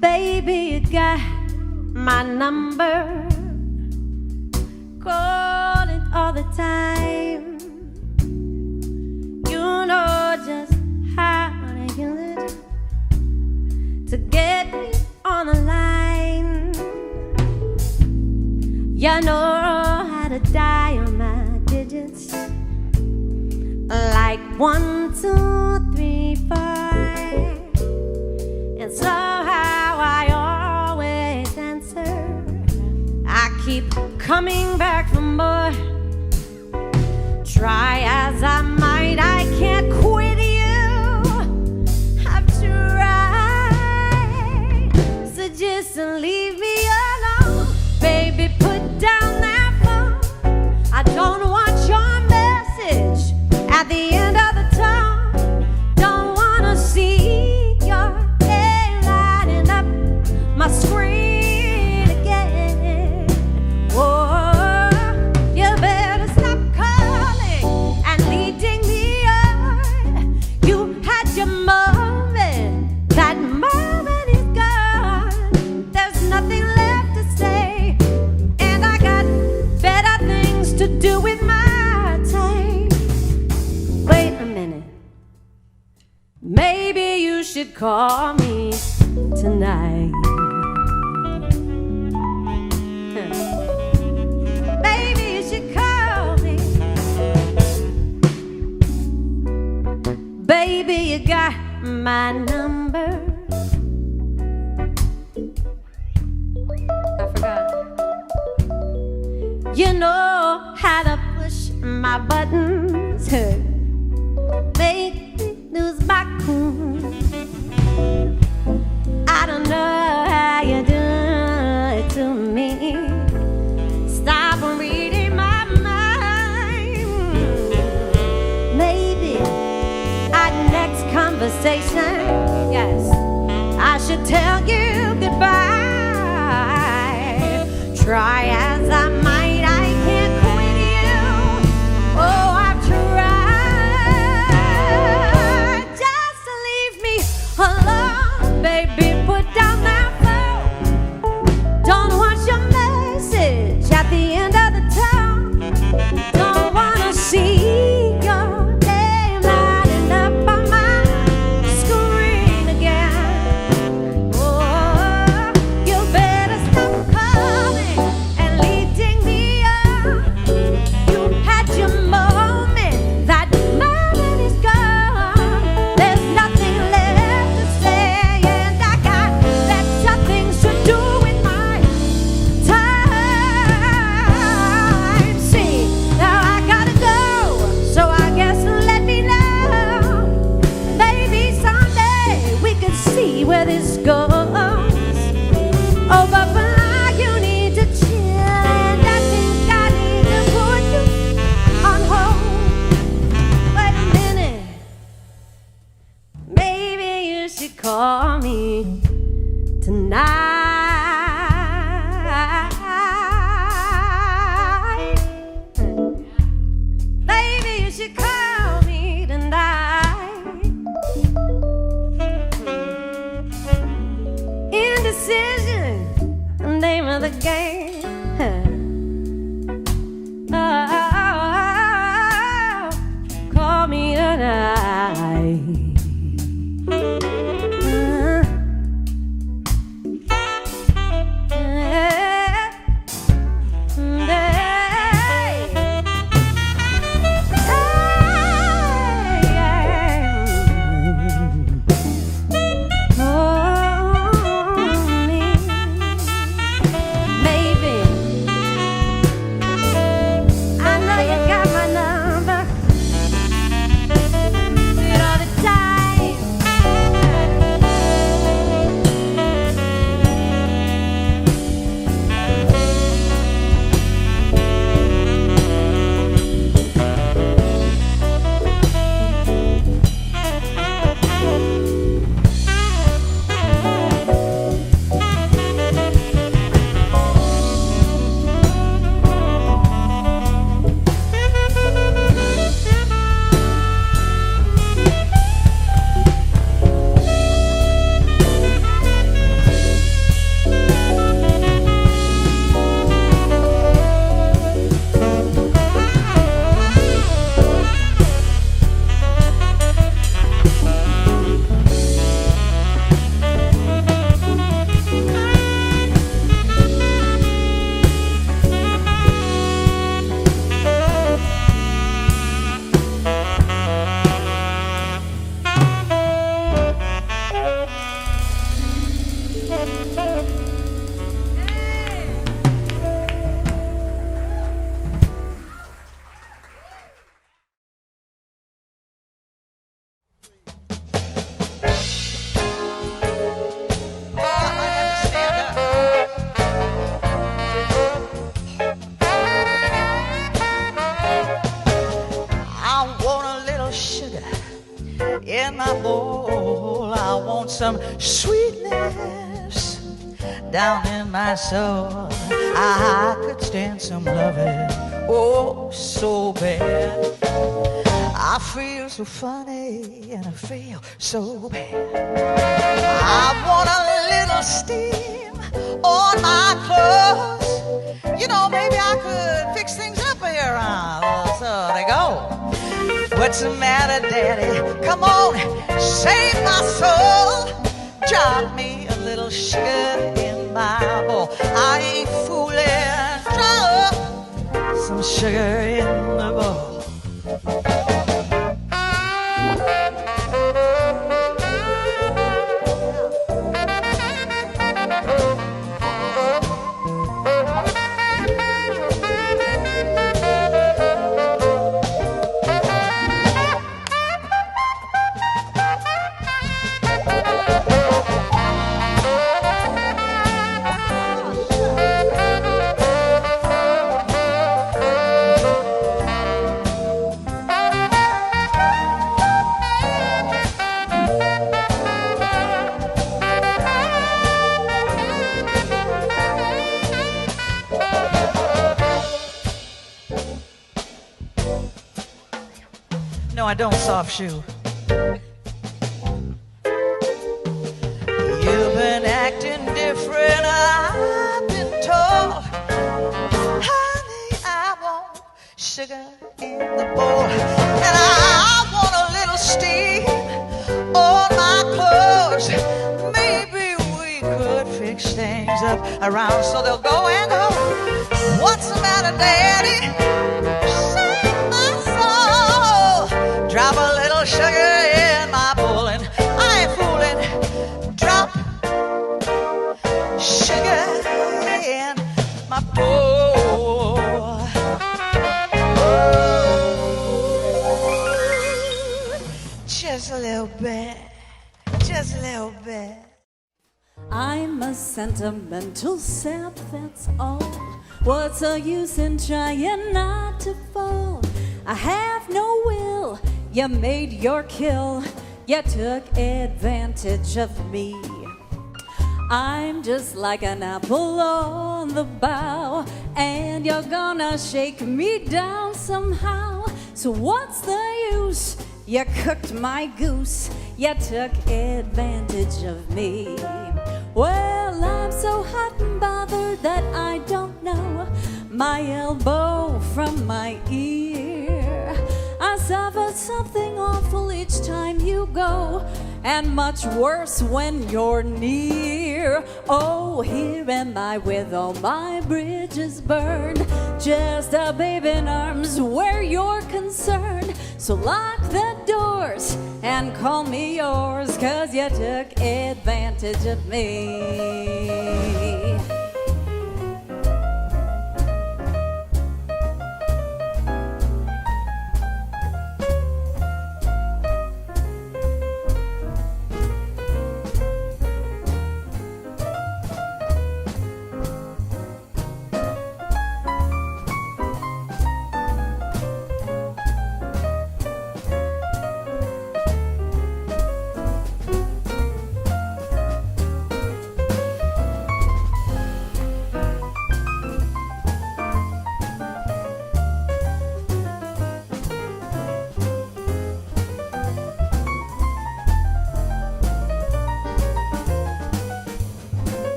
Baby, you got my number, calling all the time. You know just how to use it to get me on the line. You know how to dial my digits like 1, 2, 3, 4, and somehow I always answer. I keep coming back for more. Try as I might, I can't quit you. I've tried, so just leave me alone. Baby, put down that phone. I don't want your message at the end of the tunnel. Don't wanna see your name lighting up my screen again. Oh, you better stop calling and leading me on. You had your moment, that moment is gone. There's nothing left to say, and I got better things to do with my time. Wait a minute, maybe you should call me tonight. Baby, you should call me. Baby, you got my number. I forgot. You know how to push my buttons, make me lose my cool. I don't know how you do it to me. Stop reading my mind. Maybe our next conversation, yes, I should tell you goodbye. Try as I might, I can't quit you. Oh, I've tried. Just leave me alone, baby. Put down that phone. Don't want your message at the end of the tunnel. Don't wanna see your name lighting up on my screen again. Oh, you better stop calling and leading me on. You had your moment, that moment is gone. There's nothing left to say, and I got better things to do with my time. See, now I gotta go, so I guess let me know. Maybe someday we could see where this goes. Oh, but for now you need to chill, and I think I need to put you on hold. Wait a minute, maybe you should call me tonight. Maybe you should call me tonight. want some sweetness down in my soul. I could stand some loving, oh, so bad. I feel so funny and I feel so bad. I want a little steam on my clothes. You know, maybe I could fix things up here. So they go. What's the matter, Daddy? Come on, save my soul. Drop me a little sugar in my bowl. I ain't fooling. Drop some sugar in the bowl. No, I don't soft shoe. You've been acting different, I've been told. Honey, I want sugar in the bowl. And I want a little steam on my clothes. Maybe we could fix things up around so they'll go and go. What's the matter, Daddy? Drop a little sugar in my bowl and I ain't fooling. Drop sugar in my bowl. Just a little bit, just a little bit. I'm a sentimental sap, that's all. What's the use in trying not to fall? I have no will. You made your kill, you took advantage of me. I'm just like an apple on the bough, and you're gonna shake me down somehow. So what's the use? You cooked my goose, you took advantage of me. Well, I'm so hot and bothered that I don't know my elbow from my ear. I suffer something awful each time you go, and much worse when you're near. Oh, here am I with all my bridges burned, just a babe in arms where you're concerned. So lock the doors and call me yours, 'cause you took advantage of me.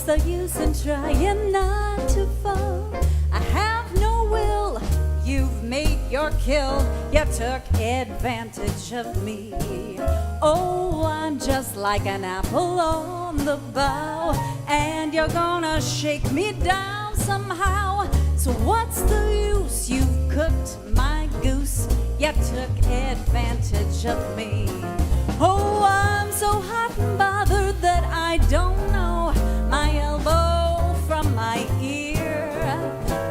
the use in trying not to fall? I have no will, you've made your kill. You took advantage of me. Oh, I'm just like an apple on the bough, and you're gonna shake me down somehow. So what's the use? You've cooked my goose. You took advantage of me. Oh, I'm so hot and bothered that I don't know my elbow from my ear.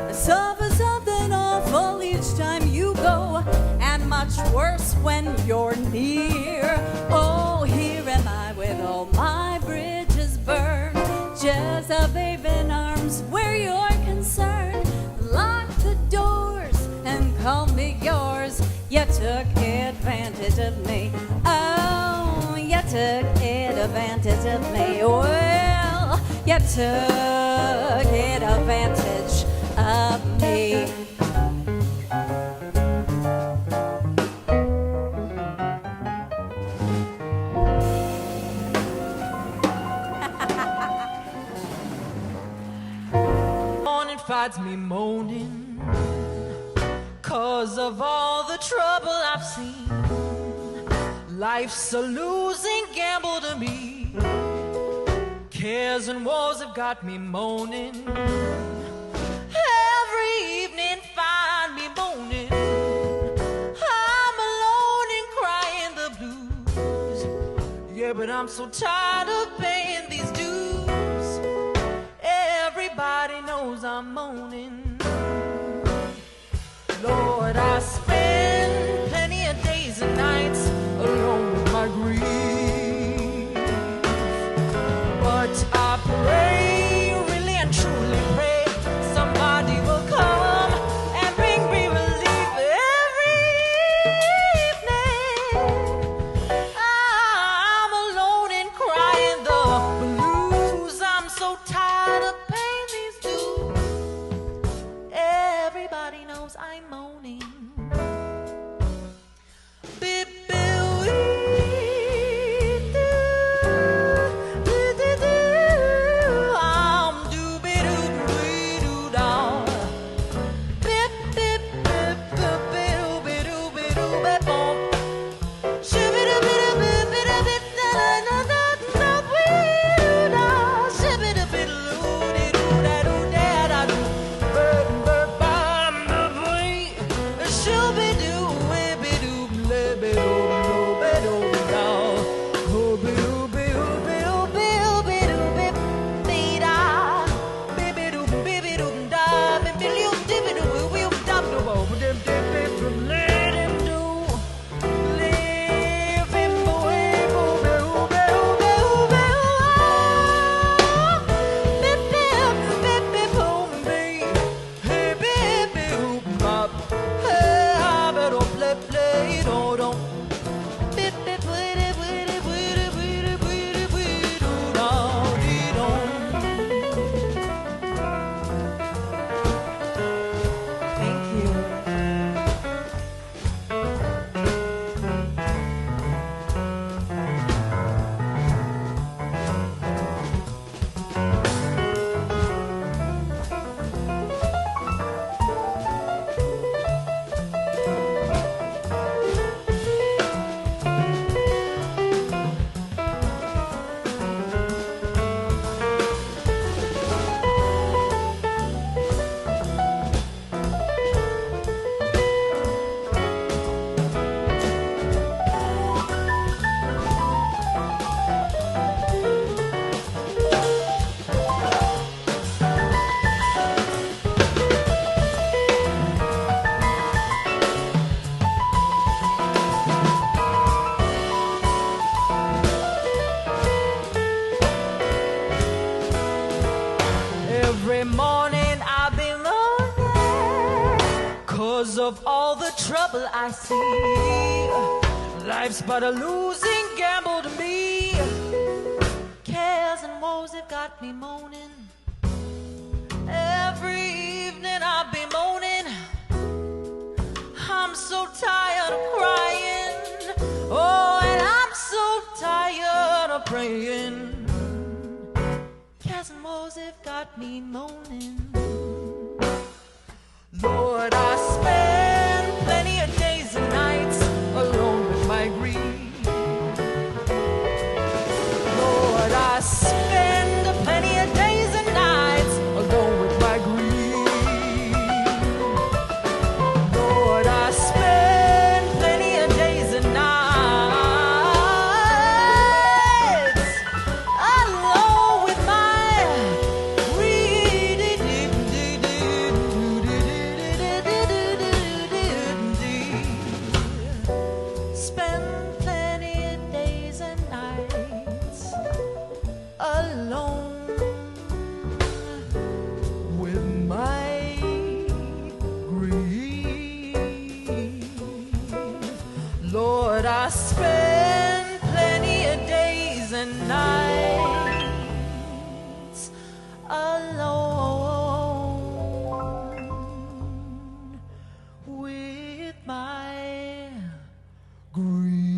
I suffer something awful each time you go, and much worse when you're near. Oh, here am I with all my bridges burned, just a babe in arms where you're concerned. Lock the doors and call me yours. You took advantage of me. Oh, you took advantage of me. Well, you took advantage of me. Morning finds me moaning 'cause of all the trouble I've seen. Life's a losing gamble to me. Cares and woes have got me moaning. Every evening find me moaning. I'm alone and crying the blues. Yeah, but I'm so tired of paying these dues. Everybody knows I'm moaning. Lord, I spend plenty of days and nights alone with my grief. But I pray, really and truly pray, somebody will come and bring me relief every evening. I'm alone and crying the blues. I'm so tired of paying these dues. Everybody knows I'm moaning. Every morning I've been lonely 'cause of all the trouble I see. Life's but a losing gamble to me. Cares and woes have got me moaning. Every evening I've been moaning. I'm so tired of crying. Oh, and I'm so tired of praying. Cares and woes got me moaning. Lord, I spend plenty of days and nights alone with my grief. Lord, I spend plenty of days and nights alone with my grief. Lord, I spend plenty of days and nights alone with my grief. Spend plenty of days and nights alone with my grief. Lord, I spend plenty of days and nights alone with my grief.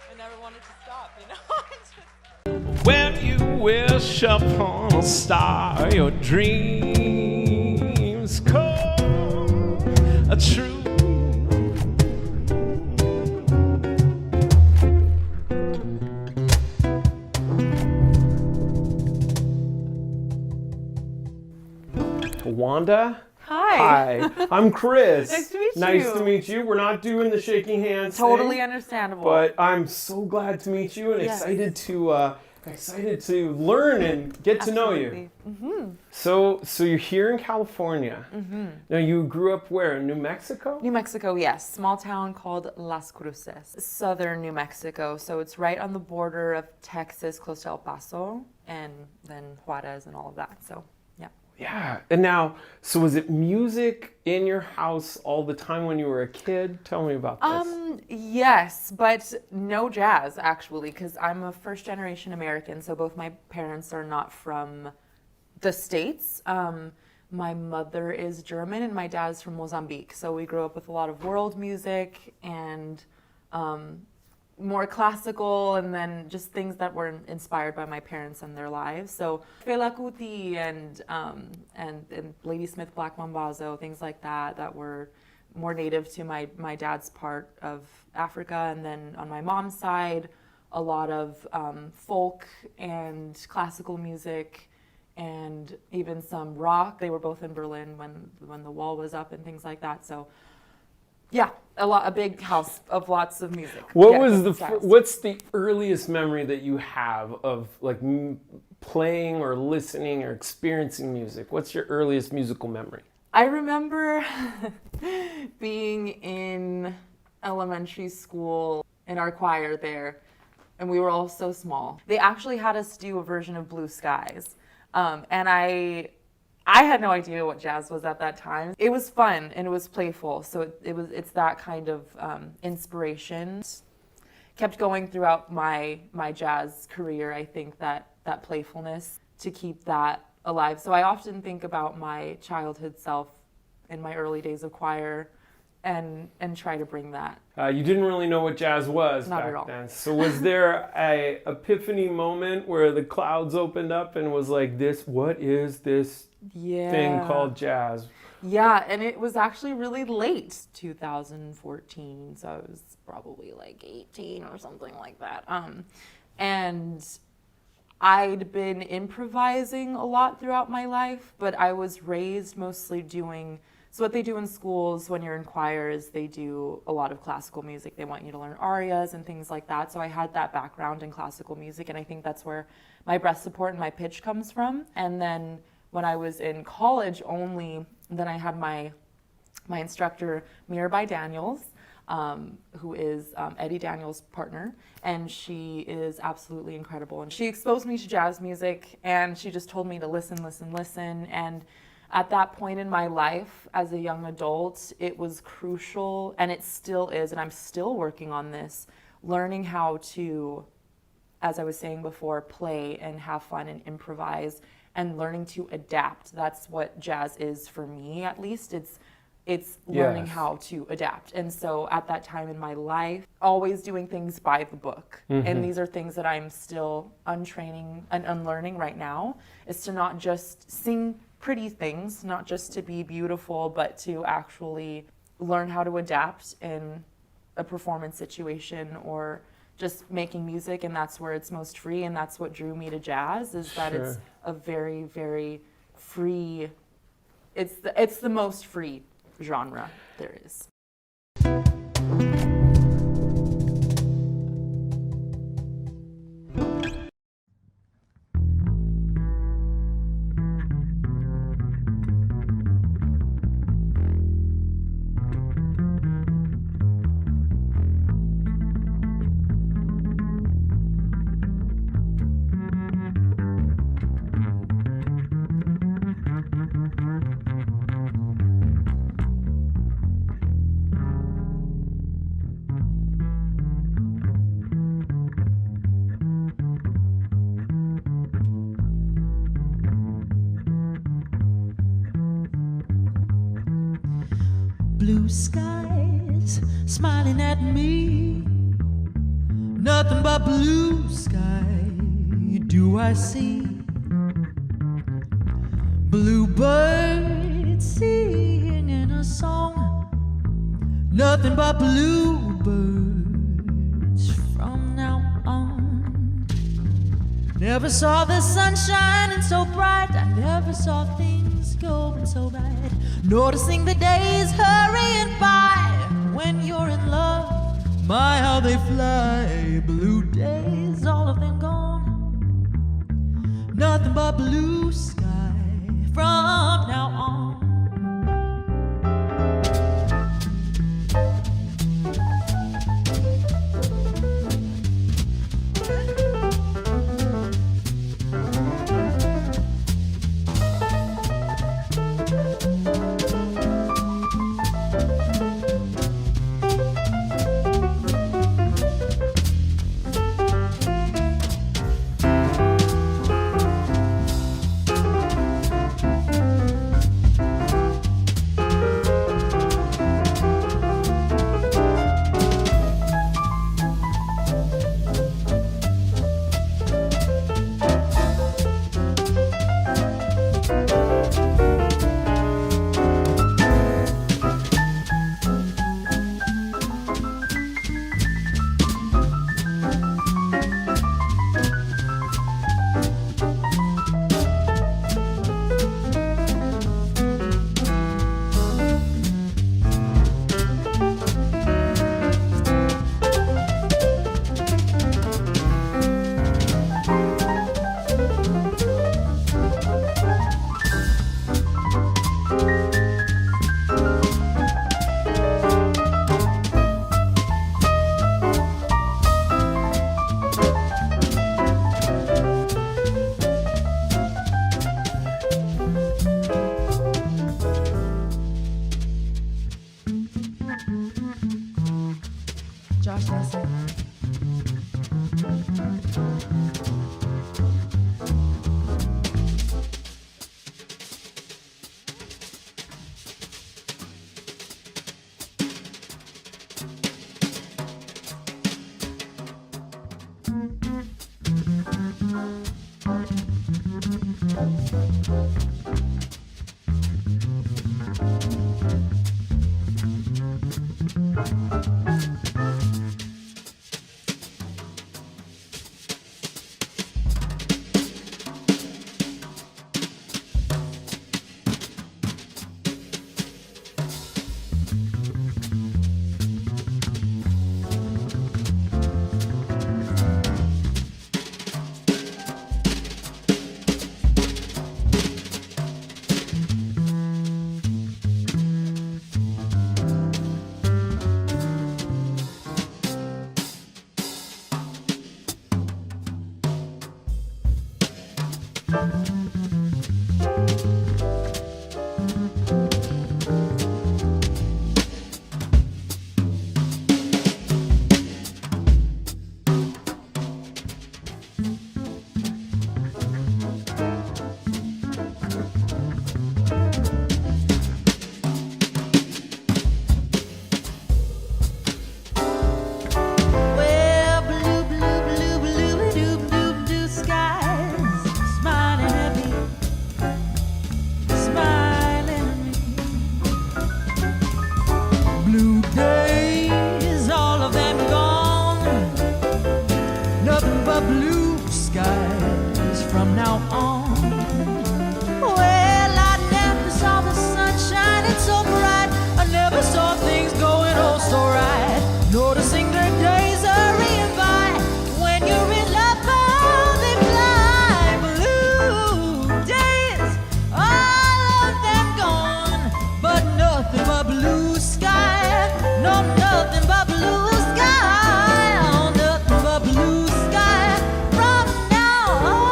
I never wanted to stop, you know? When you wish upon a star, your dreams come true. Wanda? Hi. I'm Chris. Nice to meet Nice you. to meet you. We're not doing the shaking hands Totally thing, understandable. but I'm so glad to meet you and Yes. excited to learn and get to know you. Mm-hmm. So you're here in California. Mm-hmm. Now you grew up where? In New Mexico? New Mexico, yes. Small town called Las Cruces, southern New Mexico. So it's right on the border of Texas, close to El Paso, and then Juarez and all of that. So, yeah. Yeah. And now, so was it music in your house all the time when you were a kid? Tell me about this. Yes, but no jazz actually, because I'm a first generation American. So both my parents are not from the States. My mother is German and my dad's from Mozambique. So we grew up with a lot of world music and more classical, and then just things that were inspired by my parents and their lives. So Fela Kuti and Ladysmith Black Mambazo, things like that that were more native to my dad's part of Africa. And then on my mom's side, a lot of folk and classical music, and even some rock. They were both in Berlin when the wall was up and things like that. So yeah, a big house of lots of music. What's the earliest memory that you have of like playing or listening or experiencing music? What's your earliest musical memory? I remember being in elementary school in our choir there, and we were all so small. They actually had us do a version of Blue Skies, and I had no idea what jazz was at that time. It was fun and it was playful, so it's that kind of inspiration. Kept going throughout my jazz career. I think that playfulness to keep that alive. So I often think about my childhood self in my early days of choir and try to bring that. You didn't really know what jazz was Not back at all. then. So was there a epiphany moment where the clouds opened up and was like, what is this thing called jazz? Yeah, and it was actually really late, 2014, so I was probably like 18 or something like that. And I'd been improvising a lot throughout my life, but I was raised mostly doing, so what they do in schools when you're in choir is they do a lot of classical music. They want you to learn arias and things like that. So I had that background in classical music, and I think that's where my breath support and my pitch comes from. And then when I was in college only, then I had my instructor, Mirabai Daniels, who is Eddie Daniels' partner, and she is absolutely incredible. And she exposed me to jazz music, and she just told me to listen, listen, listen. And at that point in my life as a young adult, it was crucial, and it still is, and I'm still working on this, learning how to, as I was saying before, play and have fun and improvise and learning to adapt. That's what jazz is for me, at least. It's learning how to adapt. And so at that time in my life, always doing things by the book. And these are things that I'm still untraining and unlearning right now, is to not just sing pretty things, not just to be beautiful, but to actually learn how to adapt in a performance situation or just making music. And that's where it's most free. And that's what drew me to jazz, is that it's a very, very free, it's the most free genre there is. Blue skies smiling at me, nothing but blue sky do I see. Bluebirds singing a song, nothing but bluebirds from now on. Never saw the sun shining so bright, I never saw things going so right. Noticing the days hurrying by, when you're in love, my how they fly. Blue days, all of them gone, nothing but blue sky from now on. Josh Nelson. Well, blue, blue, blue, blue, doo, doo, doo, skies smiling at me, smiling at me. Blue days, all of them gone, nothing but blue skies from now on. Well, I never saw the sun shining so bright, I never saw things going oh so right. Noticing the days hurrying by, when you're in love, oh, they fly. Blue days, all of them gone, but nothing but blue sky. No, nothing but blue sky. Oh, nothing but blue sky from now on.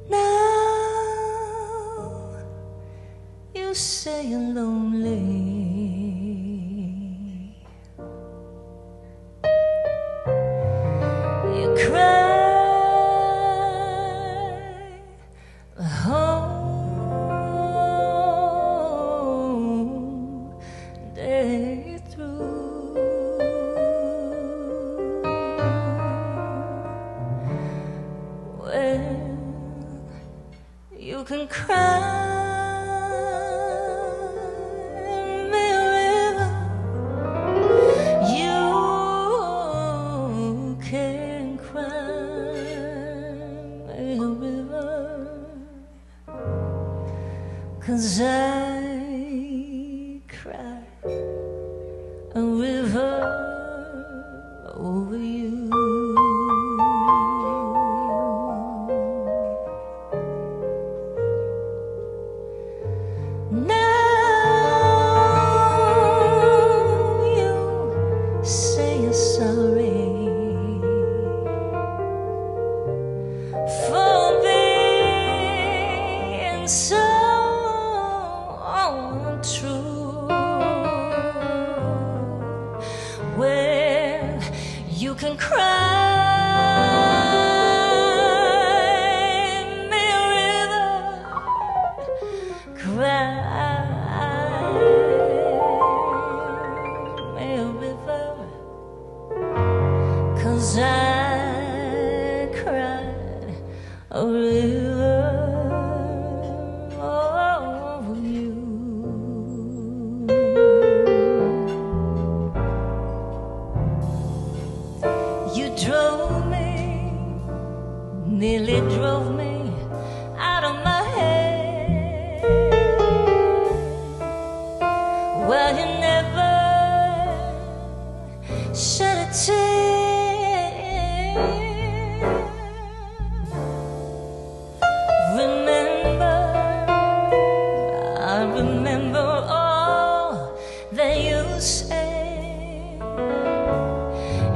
Now you say you're lonely. You cry the whole day through. Well, you can cry me a river. You can cry me a river, 'cause I cry a river over you. Now you say you're sorry for being so untrue. Well, you can cry me a river, cry me a river, 'cause I cried a river over you. You drove me, nearly drove me out of my head. Well, you never shed a tear. Remember, I remember all that you said.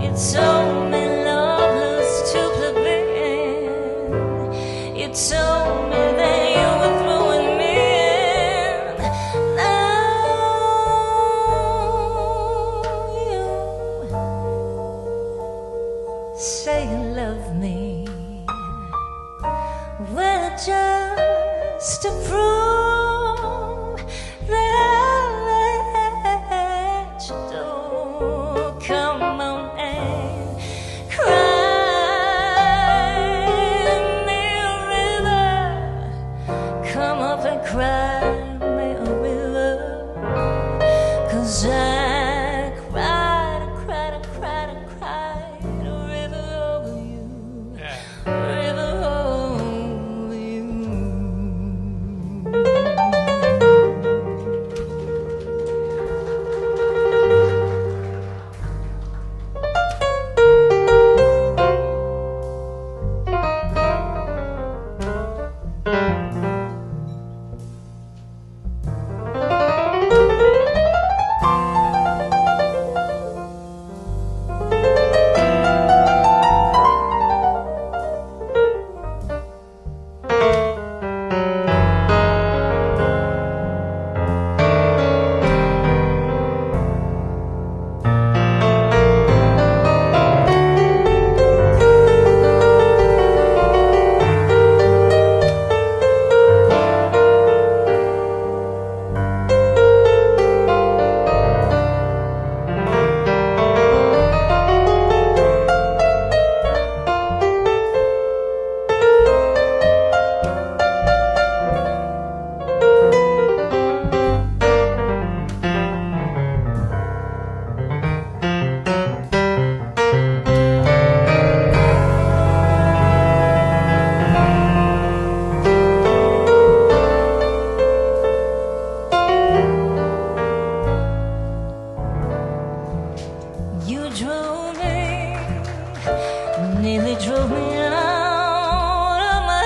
You told me love was too plebeian. You told me that you were throwing me in. Now you say you love me. Well, just to prove that you do, come on and cry me a river. Come up and cry me a river, 'cause I cried and cried and cried and cried a river over you. River over you. nearly drove me out of my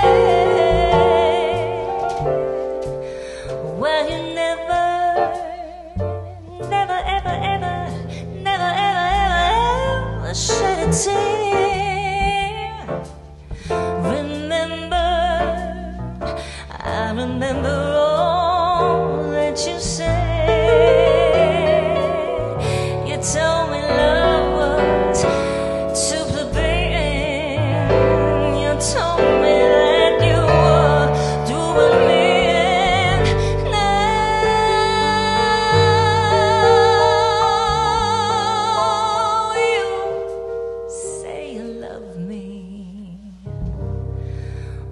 head. Well, you never shed a tear. I remember all that you said. You told me love was too plebeian. You told me that you were through with me. And now you say you love me.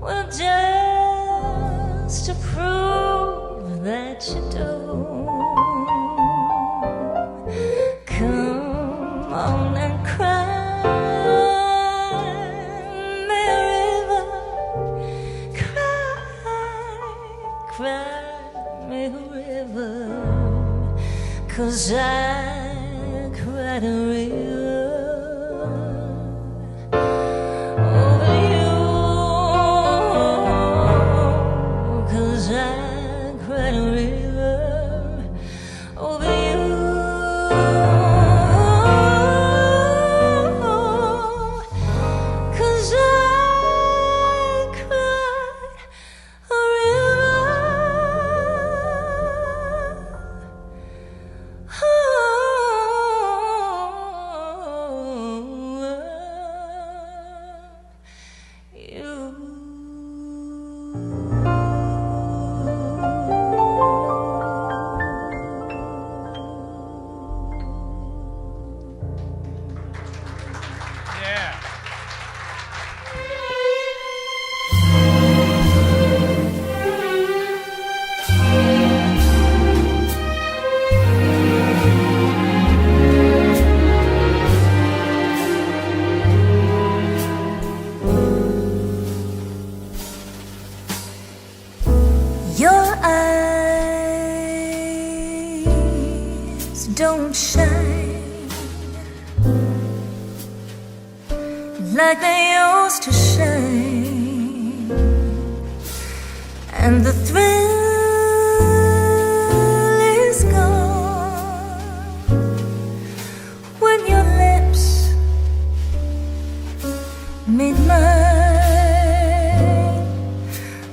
Well, just to prove that you do, come on and cry me a river, cry me a river, 'cause I cried a river. Don't shine like they used to shine, and the thrill is gone when your lips meet mine.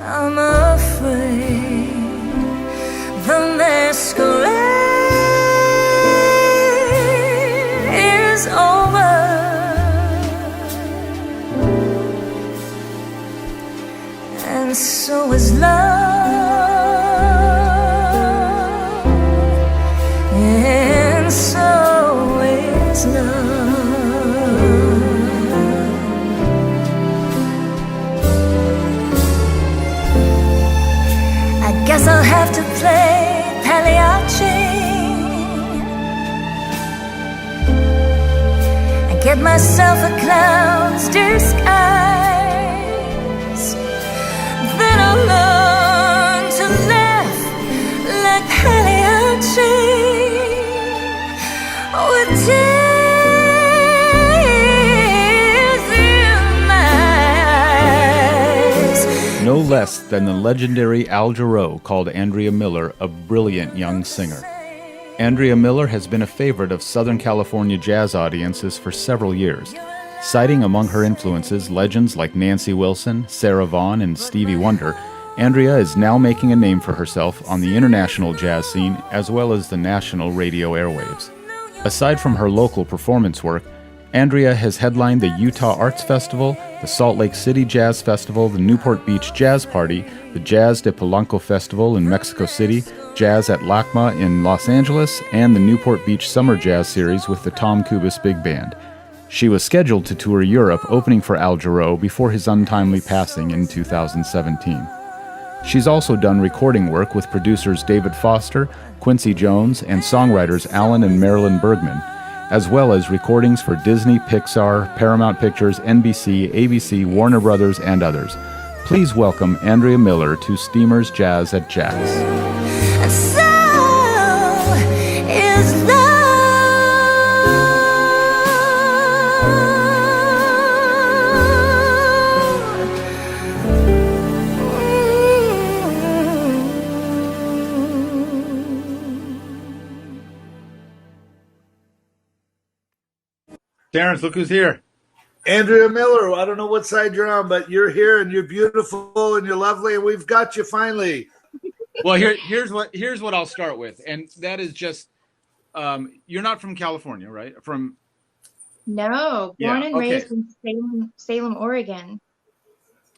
I'm afraid the masquerade is over, and so is love, and so is love. I guess I'll have to play Pagliacci, get myself a clown's disguise, then I'll learn to laugh like Pagliacci with tears in my eyes. No less than the legendary Al Jarreau called Andrea Miller a brilliant young singer. Andrea Miller has been a favorite of Southern California jazz audiences for several years, citing among her influences legends like Nancy Wilson, Sarah Vaughan, and Stevie Wonder. Andrea is now making a name for herself on the international jazz scene as well as the national radio airwaves. Aside from her local performance work, Andrea has headlined the Utah Arts Festival, the Salt Lake City Jazz Festival, the Newport Beach Jazz Party, the Jazz de Polanco Festival in Mexico City, Jazz at LACMA in Los Angeles, and the Newport Beach Summer Jazz Series with the Tom Kubis Big Band. She was scheduled to tour Europe, opening for Al Jarreau before his untimely passing in 2017. She's also done recording work with producers David Foster, Quincy Jones, and songwriters Alan and Marilyn Bergman, as well as recordings for Disney, Pixar, Paramount Pictures, NBC, ABC, Warner Brothers, and others. Please welcome Andrea Miller to Steamer's Jazz at JAX. So is love. Terrence, look who's here. Andrea Miller, I don't know what side you're on, but you're here and you're beautiful and you're lovely and we've got you finally. Well, here's what I'll start with, and that is just you're not from California, right? No, born and Okay, raised in Salem, Oregon.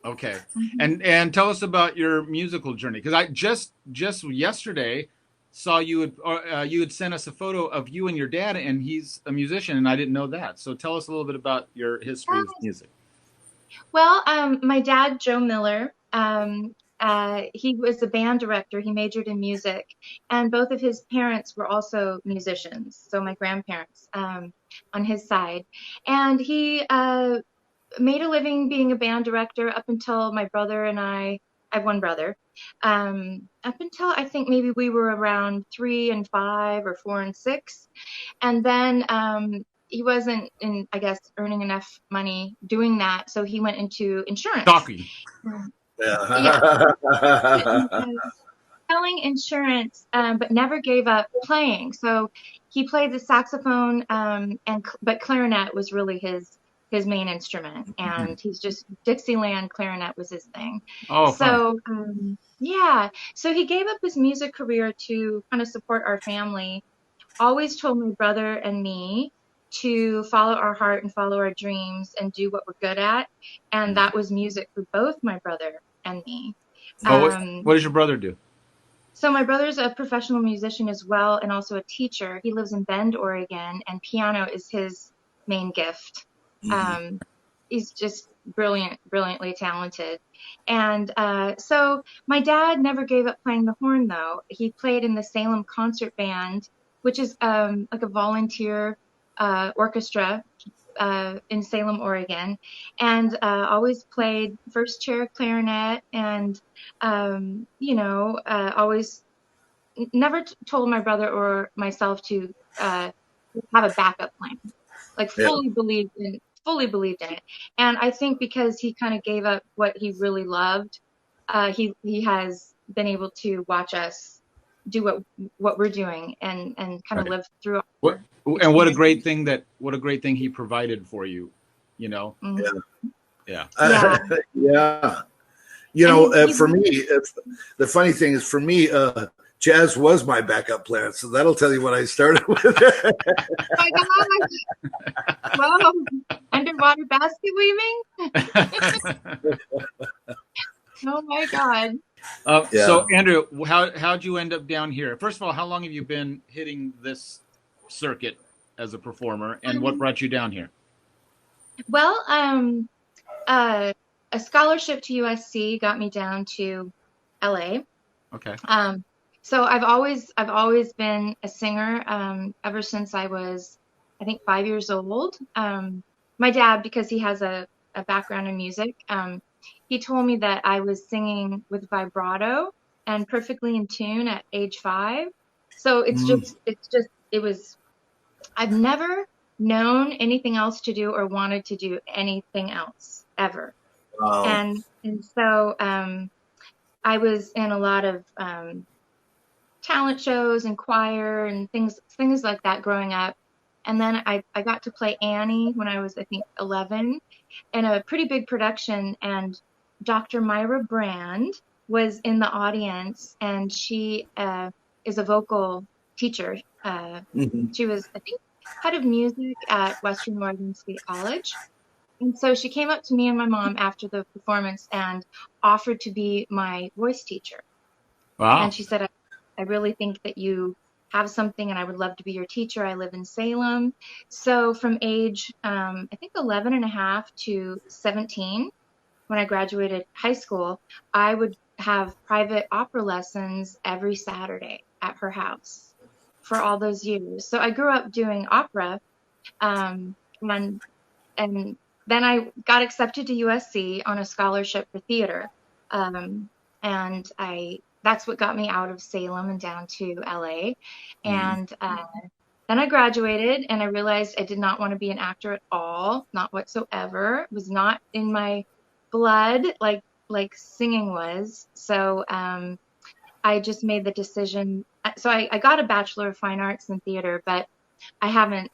okay, and tell us about your musical journey, because I just yesterday saw you had sent us a photo of you and your dad, and he's a musician, and I didn't know that. So tell us a little bit about your history with music. Well, my dad, Joe Miller, he was a band director. He majored in music, and both of his parents were also musicians. So my grandparents, on his side, and he made a living being a band director up until my brother and I have one brother, up until I think maybe we were around 3 and 5 or 4 and 6. And then he wasn't I guess, earning enough money doing that. So he went into insurance. Talking. Yeah. Selling insurance, but never gave up playing. So he played the saxophone, but clarinet was really his main instrument, and he's just Dixieland clarinet was his thing. Oh, so yeah, so he gave up his music career to kind of support our family. Always told my brother and me to follow our heart and follow our dreams and do what we're good at, and that was music for both my brother and me. What does your brother do? So my brother's a professional musician as well, and also a teacher. He lives in Bend, Oregon, and piano is his main gift. He's just brilliantly talented. And so my dad never gave up playing the horn, though. He played in the Salem Concert Band, which is like a volunteer orchestra in Salem, Oregon, and always played first chair clarinet, and always never told my brother or myself to have a backup plan. Like fully believed in it. And I think because he kind of gave up what he really loved, he has been able to watch us do what we're doing and kind of live through. What a great thing he provided for you, you know. Yeah. You know, for me, the funny thing is, for me, jazz was my backup plan, so that'll tell you what I started with. Oh my gosh! Whoa, underwater basket weaving? Oh my God! So, Andrew, how'd you end up down here? First of all, how long have you been hitting this circuit as a performer, and what brought you down here? Well, a scholarship to USC got me down to LA. Okay. So I've always been a singer ever since I was, I think, 5 years old. My dad, because he has a background in music, he told me that I was singing with vibrato and perfectly in tune at age 5. So I've never known anything else to do or wanted to do anything else ever. Wow. And so I was in a lot of talent shows and choir and things like that growing up. And then I got to play Annie when I was, I think, 11 in a pretty big production. And Dr. Myra Brand was in the audience, and she is a vocal teacher. She was, I think, head of music at Western Oregon State College. And so she came up to me and my mom after the performance and offered to be my voice teacher. Wow. And she said, I really think that you have something and I would love to be your teacher. I live in Salem. So from age, I think 11 and a half to 17, when I graduated high school, I would have private opera lessons every Saturday at her house for all those years. So I grew up doing opera, and then I got accepted to USC on a scholarship for theater. And that's what got me out of Salem and down to LA. And then I graduated and I realized I did not want to be an actor at all, not whatsoever. It was not in my blood like singing was. So I just made the decision. So I got a Bachelor of Fine Arts in theater, but I haven't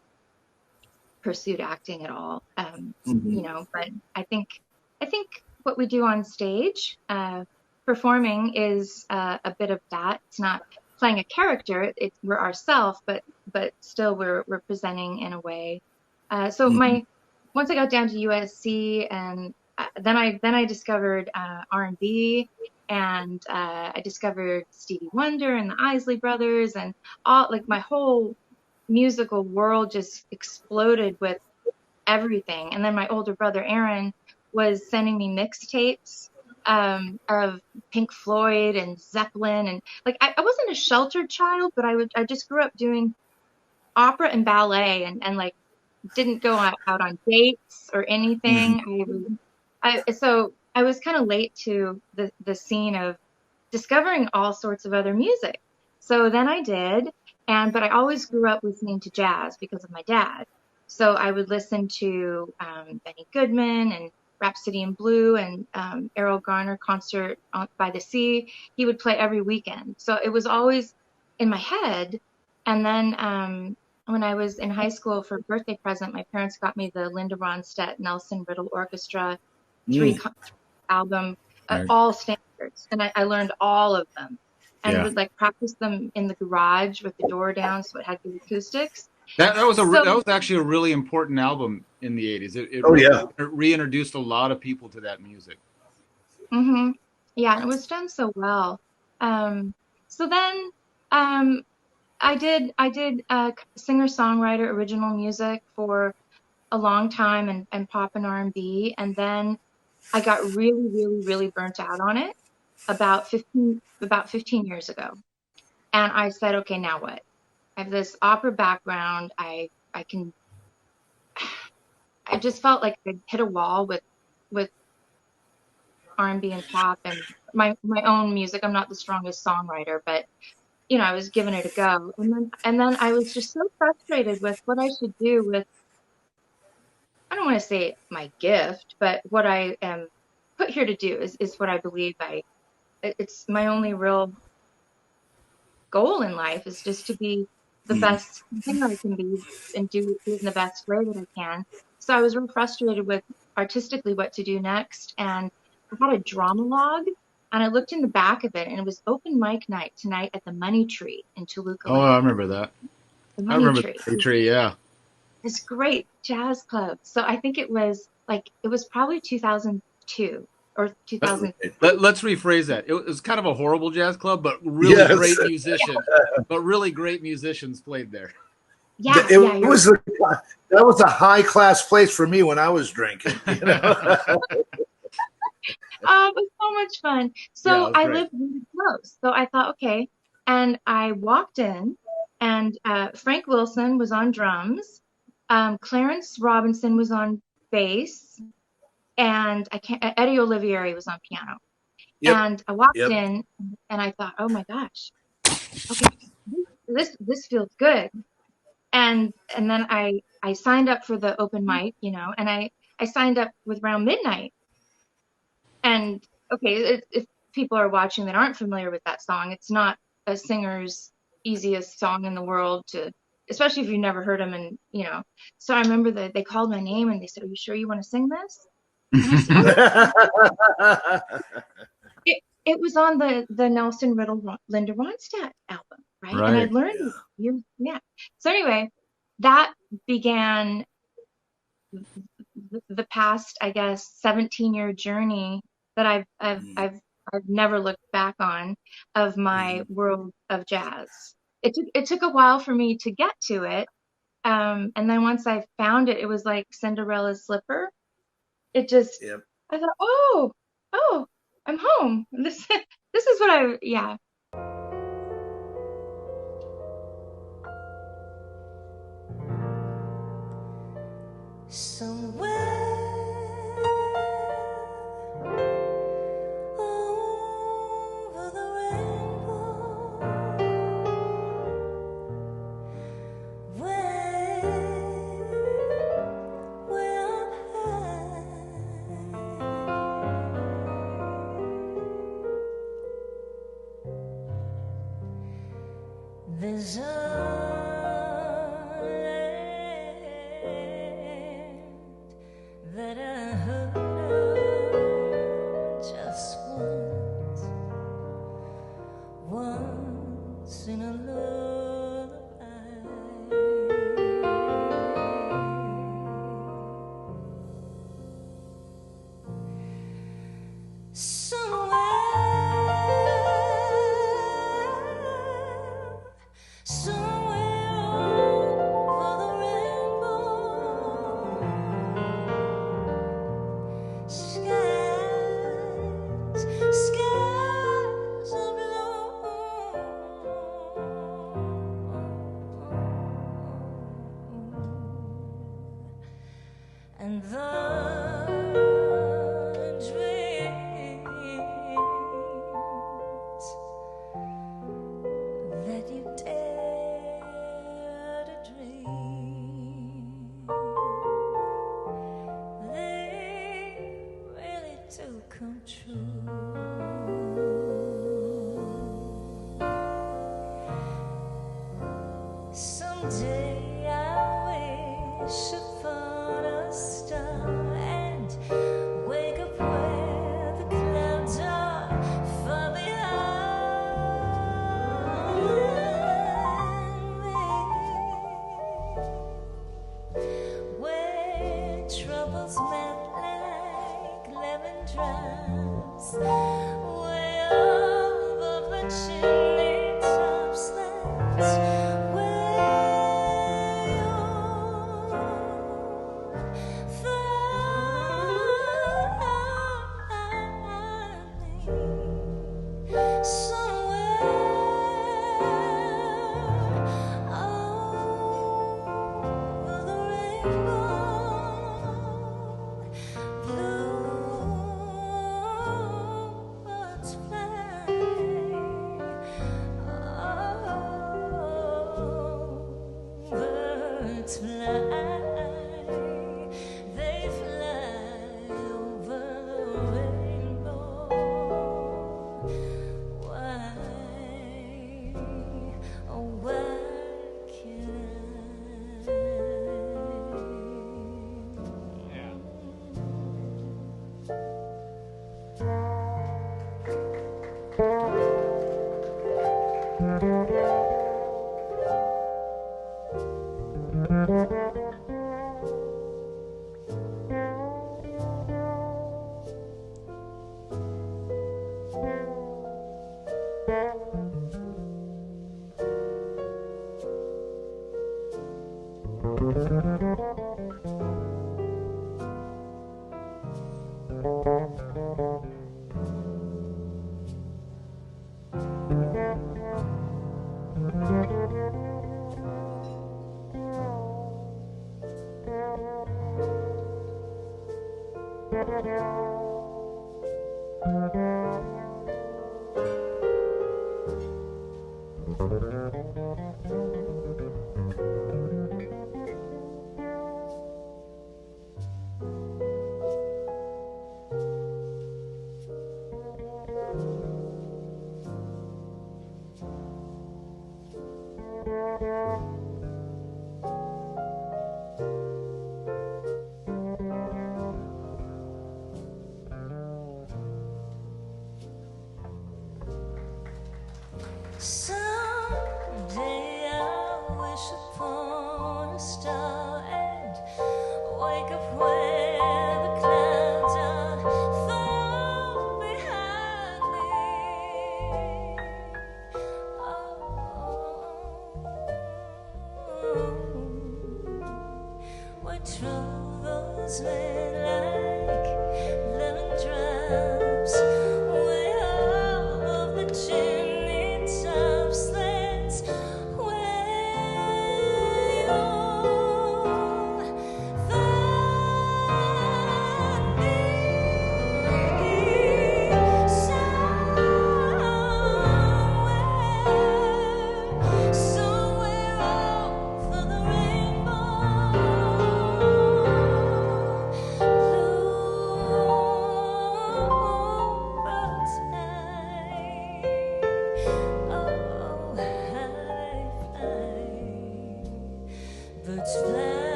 pursued acting at all. Mhm. You know, but I think what we do on stage, performing, is a bit of that. It's not playing a character; we're ourselves, but still we're presenting in a way. So Mhm. once I got down to USC, and then I discovered R&B, and I discovered Stevie Wonder and the Isley Brothers, and all, like, my whole musical world just exploded with everything. And then my older brother Aaron was sending me mixtapes of Pink Floyd and Zeppelin, and like I wasn't a sheltered child, but I just grew up doing opera and ballet, and like didn't go out on dates or Mhm. anything. So I was kind of late to the scene of discovering all sorts of other music. So then I did, but I always grew up listening to jazz because of my dad. So I would listen to Benny Goodman and Rhapsody in Blue and Errol Garner concert by the sea. He would play every weekend. So it was always in my head. And then when I was in high school, for a birthday present, my parents got me the Linda Ronstadt Nelson Riddle Orchestra three Mm. album, Right. all standards, and I learned all of them, and Yeah. would like practice them in the garage with the door down, so it had good acoustics. That So, was actually a really important album in the 80s. It Oh really yeah. reintroduced a lot of people to that music. hmm yeah, and it was done so well. So then, um, I did singer-songwriter original music for a long time, and pop and R&B, and then I got really, really, really burnt out on it about 15 years ago. And I said, okay, now what? I have this opera background. I can I just felt like I hit a wall with R&B and pop and my own music. I'm not the strongest songwriter, but I was giving it a go. And then I was just so frustrated with what I should do with, I don't want to say my gift, but what I am put here to do is what I believe it's my only real goal in life, is just to be the Mhm. best thing I can be, and do it in the best way that I can. So I was real frustrated with artistically what to do next. And I had a drama log, and I looked in the back of it, and it was open mic night tonight at the Money Tree in Toluca Oh, I Lake. remember that. The I Money remember Tree, the tree. Yeah. this great jazz club. So I think it was probably 2002 or Let, 2000. let's rephrase that. It was kind of a horrible jazz club, but really Yes. great musicians. But really great musicians played there. Yeah, yeah, It you're was that was a high class place for me when I was drinking. You know. It was so much fun. Yeah, it So was I great. lived really close. So I thought, okay. And I walked in, and Frank Wilson was on drums. Clarence Robinson was on bass, and Eddie Olivieri was on piano. Yep. And I walked Yep. in, and I thought, oh my gosh, okay, this feels good. And then I signed up for the open mic, and I signed up with around midnight. And okay, if people are watching that aren't familiar with that song, it's not a singer's easiest song in the world to, especially if you've never heard him. And so I remember that they called my name and they said, "Are you sure you want to sing this?" And I said, "Oh yeah." It was on the Nelson Riddle Linda Ronstadt album, right? And I'd Right. learned Yeah. yeah. So anyway, that began the past, I guess, 17-year journey that Mhm. I've never looked back on, of my Mhm. world of jazz. It took a while for me to get to it, and then once I found it, it was like Cinderella's slipper. It just, Yep. I thought, oh, I'm home. This is what yeah. Over the rainbow, way up high, there's a heard her just once in a lullaby. Somewhere over the rainbow, skies of blue, and the dreams that you dare to dream, they really do come true. Someday I wish upon a star and wake up where the clouds are far behind me, where troubles melt like lemon drops, way above the chimney tops. That's where you'll find me, somewhere over the rainbow. Bluebirds fly, oh, birds fly, they fly over the rainbow. Why, oh, why can't someday I wish upon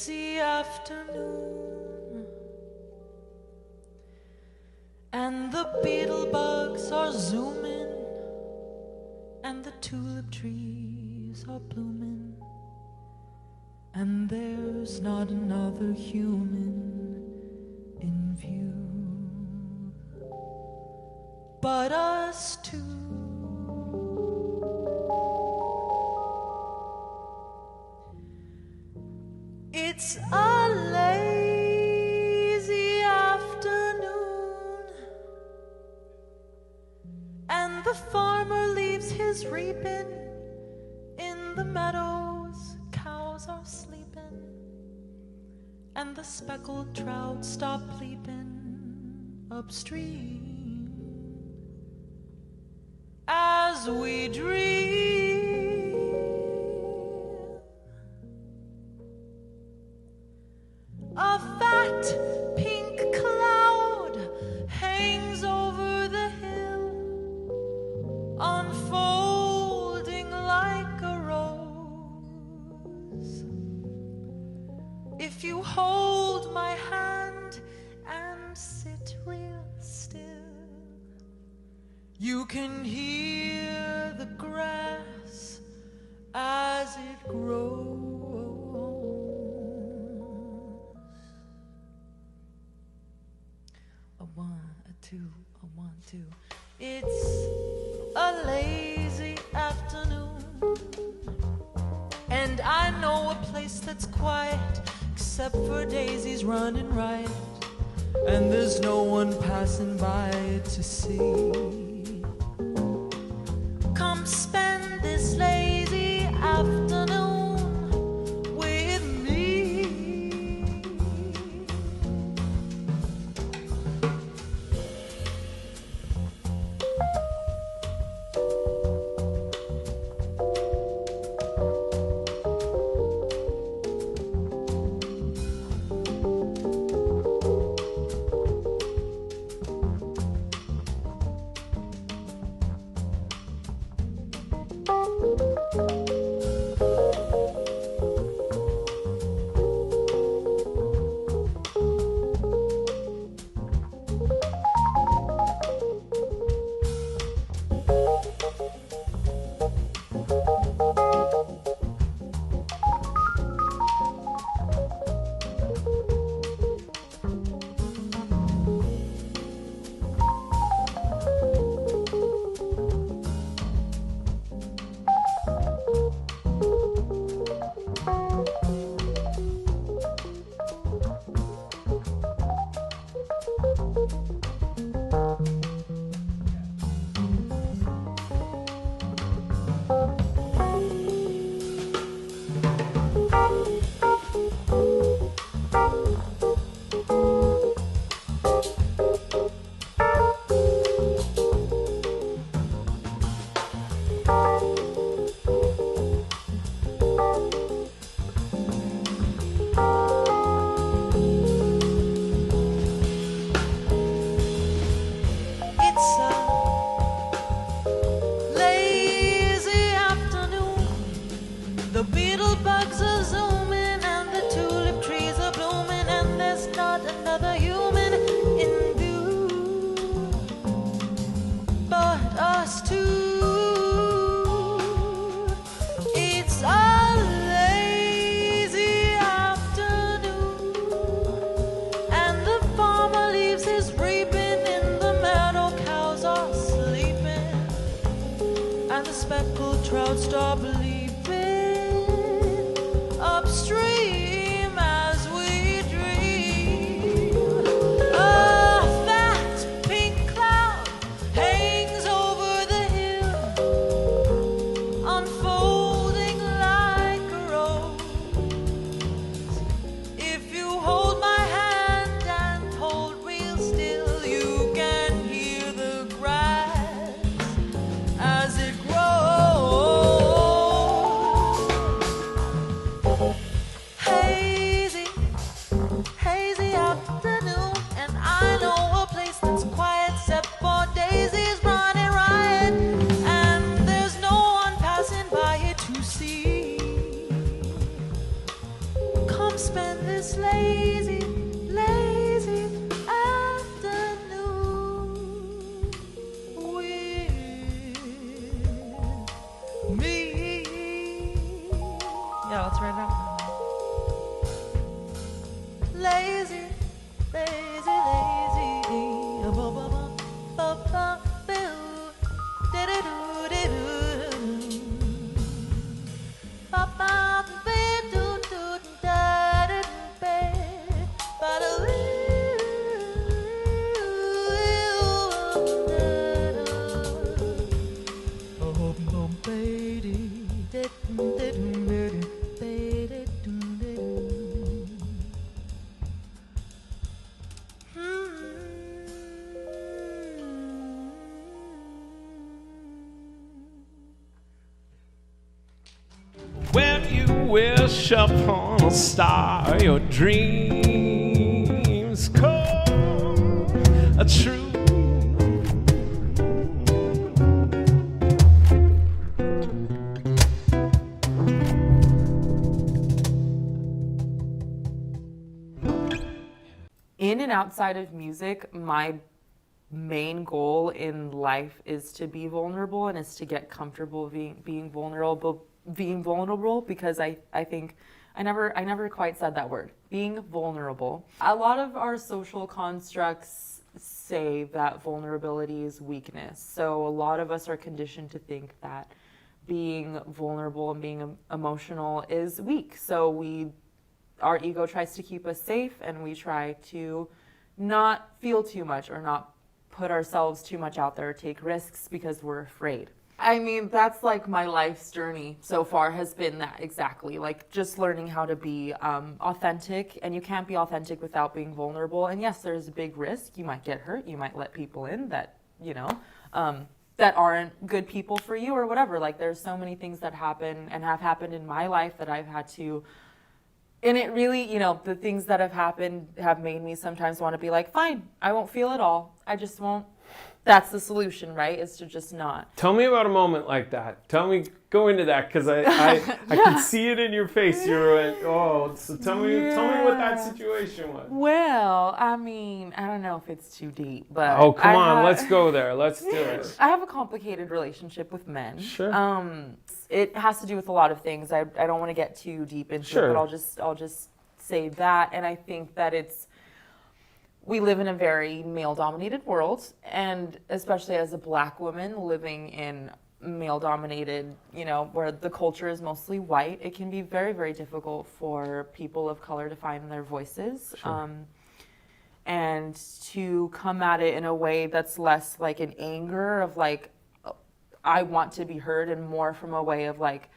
lazy afternoon, and the beetle bugs are zooming, and the tulip trees are blooming, and there's not another human in view but us two. It's a lazy afternoon, and the farmer leaves his reaping in the meadows. Cows are sleeping, and the speckled trout stop leaping upstream as we dream. A fat pink cloud hangs over the hill, unfolding like a rose. If you hold my hand and sit real still, you can hear the grass as it grows. A one, a two, a one, two. It's a lazy afternoon, and I know a place that's quiet, except for daisies running riot, and there's no one passing by to see. Come spend this lazy afternoon with me. Stop leaping upstream as we dream. A fat pink cloud hangs over the hill, unfolding like a rose. If you hold my hand and hold real still, you can hear the grass as it grows. spend this lazy, lazy afternoon with me. Yeah, let's write it out. Lazy, lazy, lazy. When you wish upon a star, your dreams come true. In and outside of music, my main goal in life is to be vulnerable and is to get comfortable being vulnerable because I think I never quite said that word, being vulnerable. A lot of our social constructs say that vulnerability is weakness. So a lot of us are conditioned to think that being vulnerable and being emotional is weak. So our ego tries to keep us safe, and we try to not feel too much or not put ourselves too much out there, take risks because we're afraid. I mean, that's like my life's journey so far has been that exactly, like just learning how to be authentic, and you can't be authentic without being vulnerable. And yes, there's a big risk. You might get hurt. You might let people in that, that aren't good people for you or whatever. Like there's so many things that happen and have happened in my life that I've had to, and it really, the things that have happened have made me sometimes want to be like, fine, I won't feel it all. I just won't. That's the solution, right? Is to just not. Tell me about a moment like that. Go into that, because I can see it in your face. You're like, oh, so tell me what that situation was. Well, I mean, I don't know if it's too deep, but oh, come on, let's go there. Let's do it. I have a complicated relationship with men. Sure. It has to do with a lot of things. I don't want to get too deep into Sure. it, but I'll just say that, and I think that we live in a very male-dominated world, and especially as a Black woman living in male-dominated, where the culture is mostly white, it can be very, very difficult for people of color to find their voices. Sure. And to come at it in a way that's less like an anger of like, I want to be heard, and more from a way of like,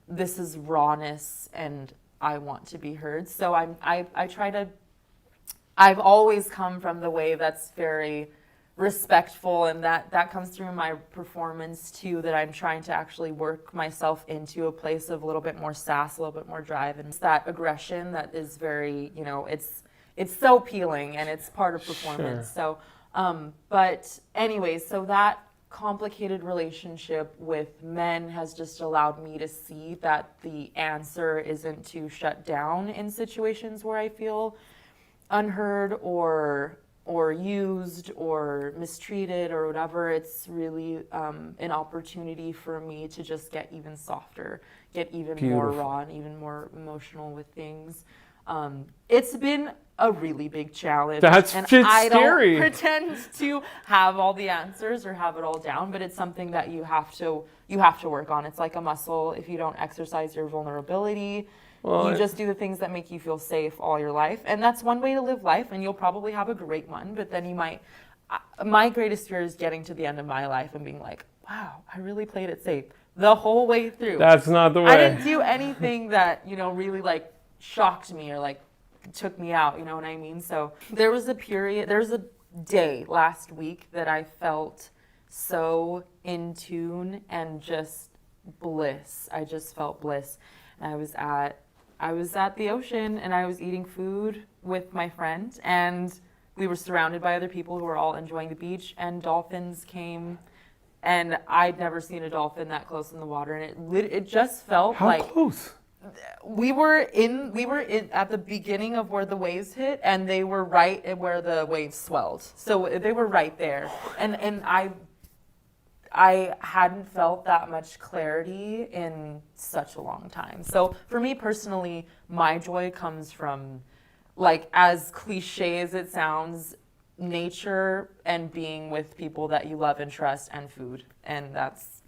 this is rawness and I want to be heard. So I've always come from the way that's very respectful, and that comes through in my performance too, that I'm trying to actually work myself into a place of a little bit more sass, a little bit more drive, and it's that aggression that is very, it's so appealing, and it's part of performance. Sure. So, but anyways, so that complicated relationship with men has just allowed me to see that the answer isn't to shut down in situations where I feel unheard or used or mistreated or whatever. It's really an opportunity for me to just get even softer, get even more raw and even more emotional with things. It's been a really big challenge. That's and scary. I don't pretend to have all the answers or have it all down, but it's something that you have to work on. It's like a muscle. If you don't exercise your vulnerability, you just do the things that make you feel safe all your life. And that's one way to live life, and you'll probably have a great one, but then you might, my greatest fear is getting to the end of my life and being like, wow, I really played it safe the whole way through. That's not the way. I didn't do anything that, really like shocked me or like took me out, you know what I mean? So there was a day last week that I felt so in tune and just bliss. I just felt bliss. And I was at the ocean, and I was eating food with my friend, and we were surrounded by other people who were all enjoying the beach, and dolphins came, and I'd never seen a dolphin that close in the water, and it just felt How like close? we were in at the beginning of where the waves hit, and they were right at where the waves swelled. So they were right there, and I hadn't felt that much clarity in such a long time. So for me personally, my joy comes from, like, as cliche as it sounds, nature and being with people that you love and trust, and food, and that's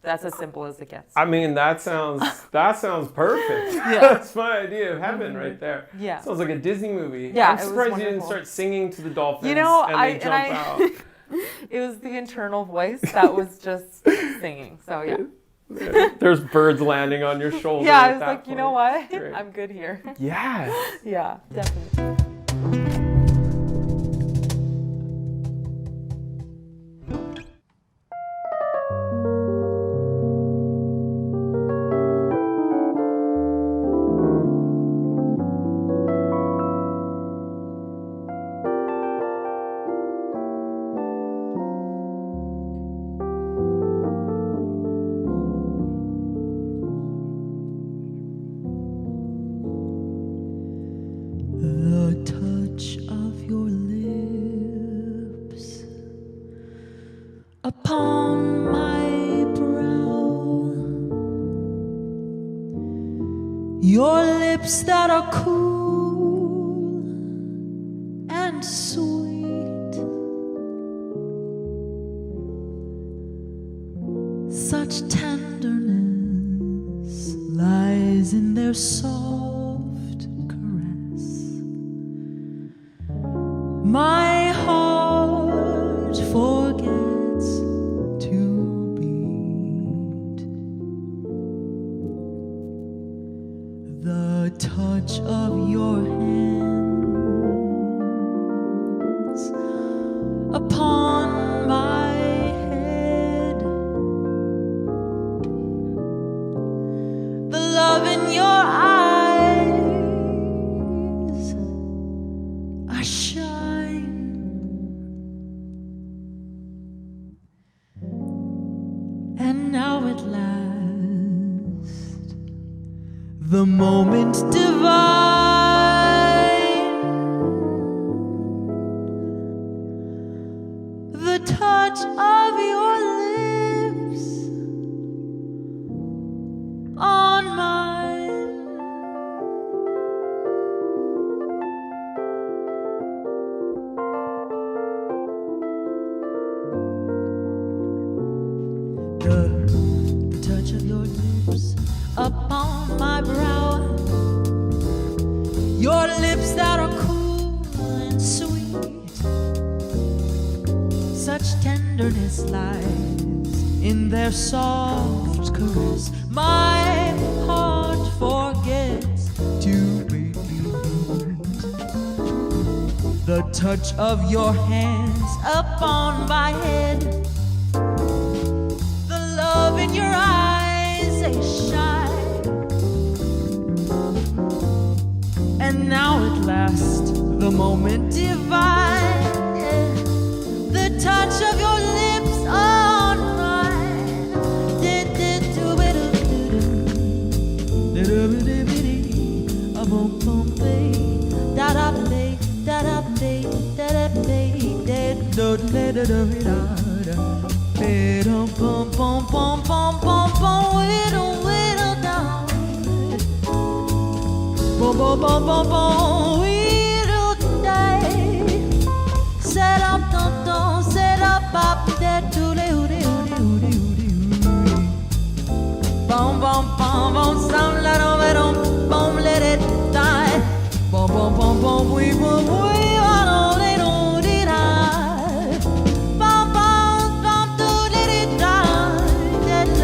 as simple as it gets. I mean, that sounds perfect. Yeah. That's my idea of heaven right there. Yeah. Sounds like a Disney movie. Yeah, I'm it was surprised you didn't wonderful. start singing to the dolphins You know, and they jump out. It was the internal voice that was just singing. So yeah. There's birds landing on your shoulder. Yeah, I at was that like, you know point. what? Great. I'm good here. Yes. Yeah, definitely. The touch of your lips upon my brow, your lips that are cool and sweet, such tenderness lies in their soft caress. My heart forgets to beat. The touch of your hands upon my head, the love in your eyes, a shine. And now at last, the moment divine, the touch of your lips on mine. The touch of your lips upon my brow, your lips that are cool and sweet, such tenderness lies in their soft caress. My heart forgets to beat. The touch of your hands upon my head, the love in your eyes, they shine. And now at last, the moment divine, the touch of your lips on mine. Bom bom bom bom, some little bit of bom, let it die. Bom bom bom bom, we bom we all they don't it die. Bom bom bom, do let it die. Let it.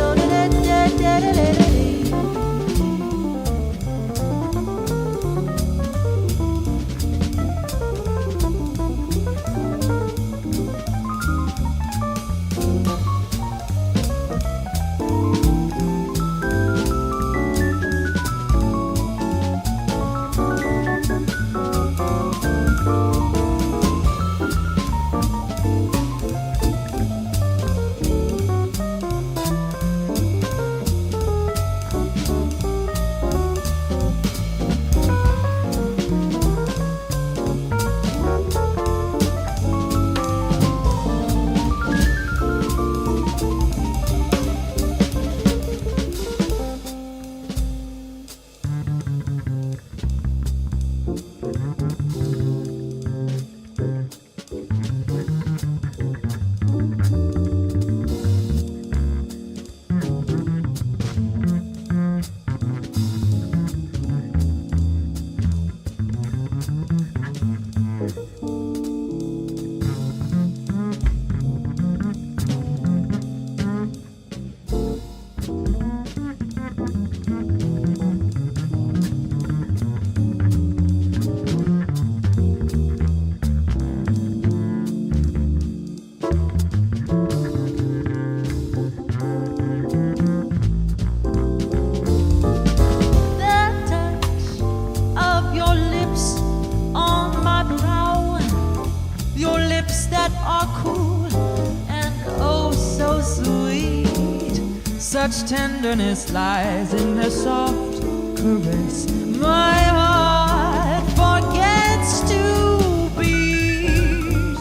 Such tenderness lies in their soft caress. My heart forgets to beat.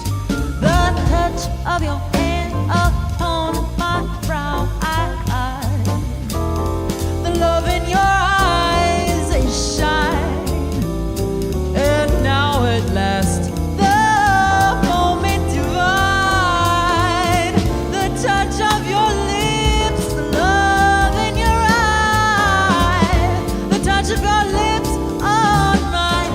The touch of your hand upon my brow, the love in your eyes, they shine. And now at last the moment divine, the touch of your lips, the love in your eye, the touch of your lips on mine.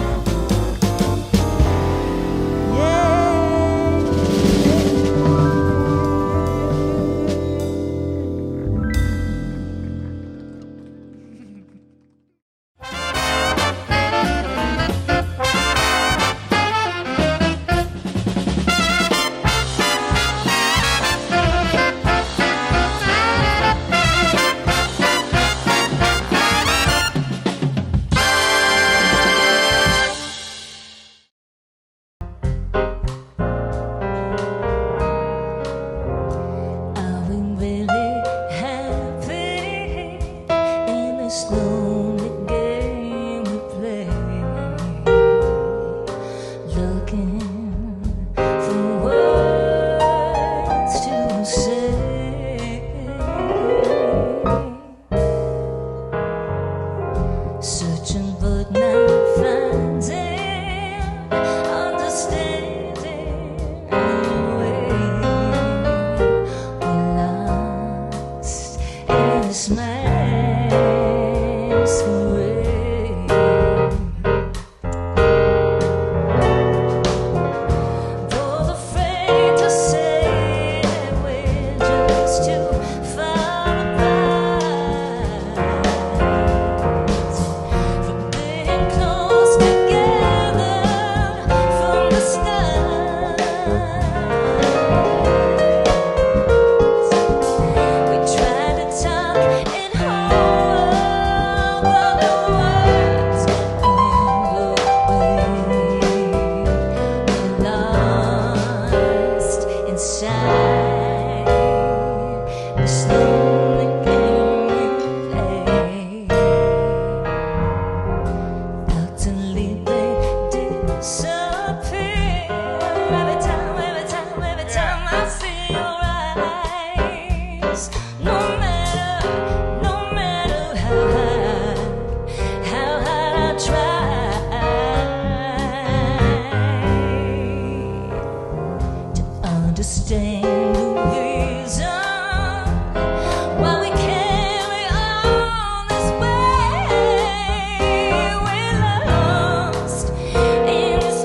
Are we really happy in this lonely game we play? Looking for words to say, searching but not finding, understanding anyway. We're lost in this masquerade. Both afraid to say that we're just too far apart from being close together from the start. We tried to talk in hope, but the words won't blow away. We're lost inside this lonely game we play. Utterly they disappear every time I see your eyes. No matter how hard I try to understand the reason why we carry on this way. We're lost in this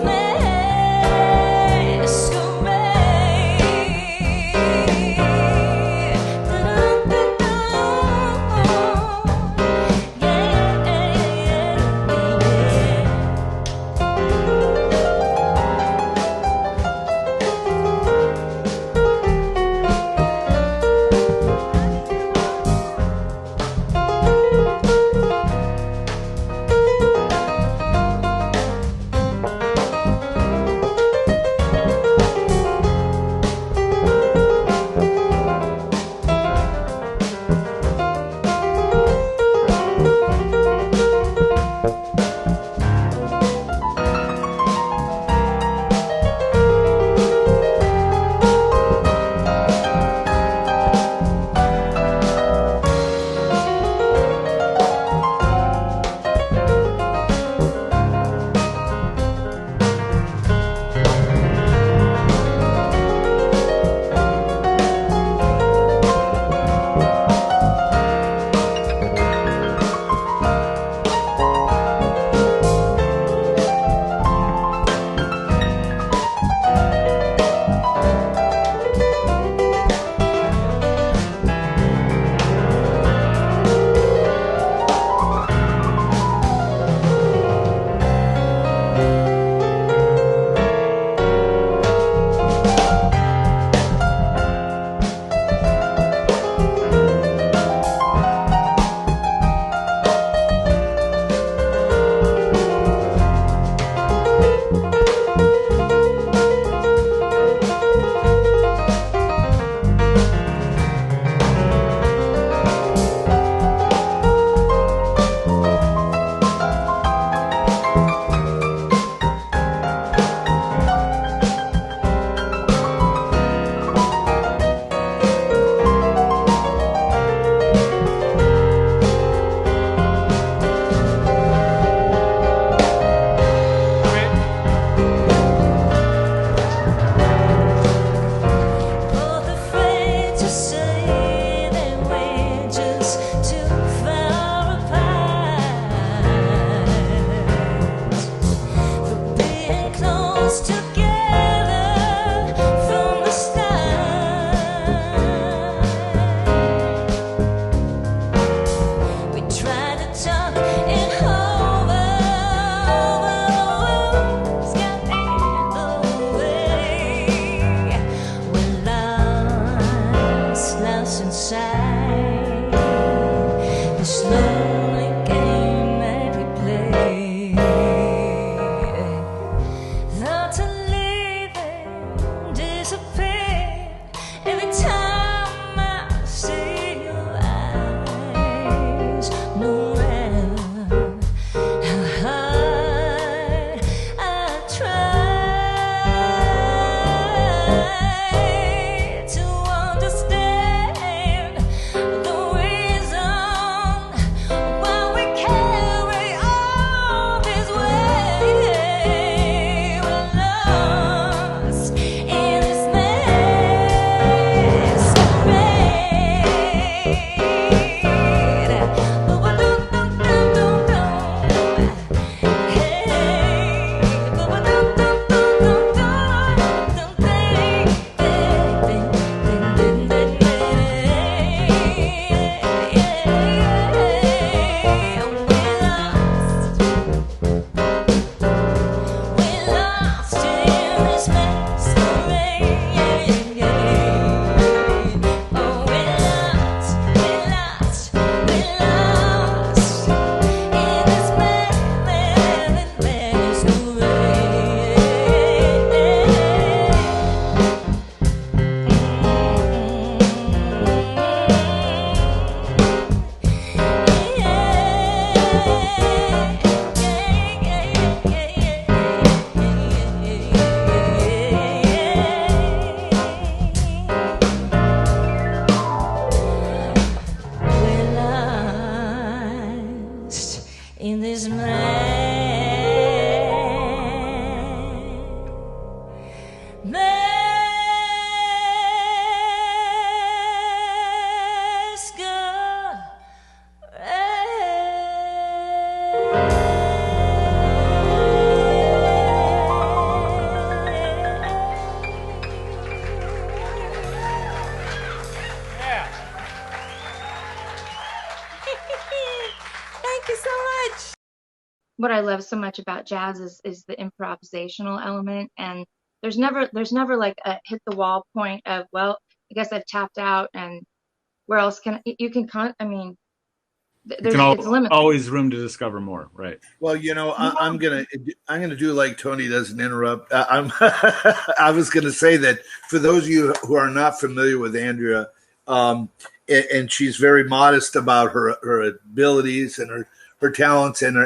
What I love so much about jazz is the improvisational element, and there's never like a hit the wall point of, well, I guess I've tapped out and where else can you can I mean there's it's limitless. Always room to discover more, right? Well, I'm gonna do like Tony doesn't interrupt. I was gonna say that for those of you who are not familiar with Andrea, and she's very modest about her abilities and her talents and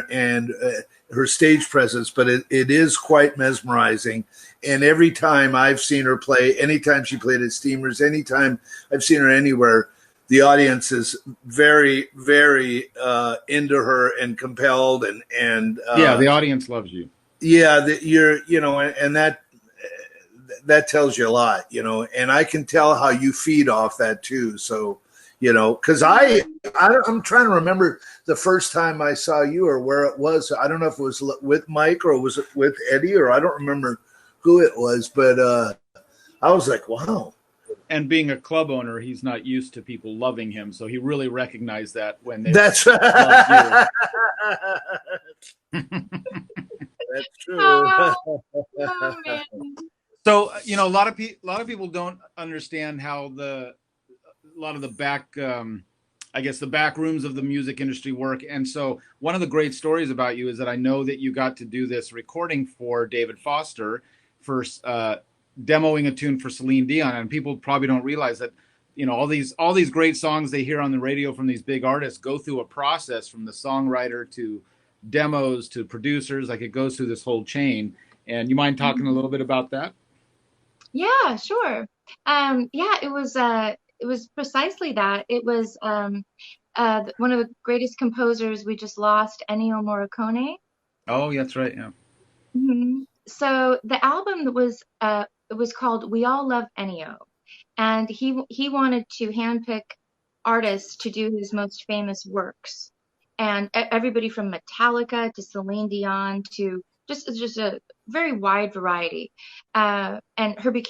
her stage presence, but it is quite mesmerizing. And every time I've seen her play, anytime she played at Steamers, anytime I've seen her anywhere, the audience is very, very into her and compelled, and yeah, the audience loves you. Yeah, and that tells you a lot, and I can tell how you feed off that too. So, because I'm trying to remember the first time I saw you or where it was. I don't know if it was with Mike or was it with Eddie, or I don't remember who it was, but I was like, wow. And being a club owner, he's not used to people loving him, so he really recognized that when they That's loved you. That's true. Oh, oh man. So a lot of people don't understand how a lot of the back, I guess the back rooms of the music industry work. And so one of the great stories about you is that I know that you got to do this recording for David Foster for demoing a tune for Celine Dion, and people probably don't realize that all these great songs they hear on the radio from these big artists go through a process from the songwriter to demos to producers. Like it goes through this whole chain. And you mind talking a little bit about that? Yeah, sure. Yeah, it was precisely that. It was one of the greatest composers we just lost, Ennio Morricone. Oh, that's right. Yeah. So the album that was it was called "We All Love Ennio," and he wanted to handpick artists to do his most famous works, and everybody from Metallica to Celine Dion to just a very wide variety. And Herbie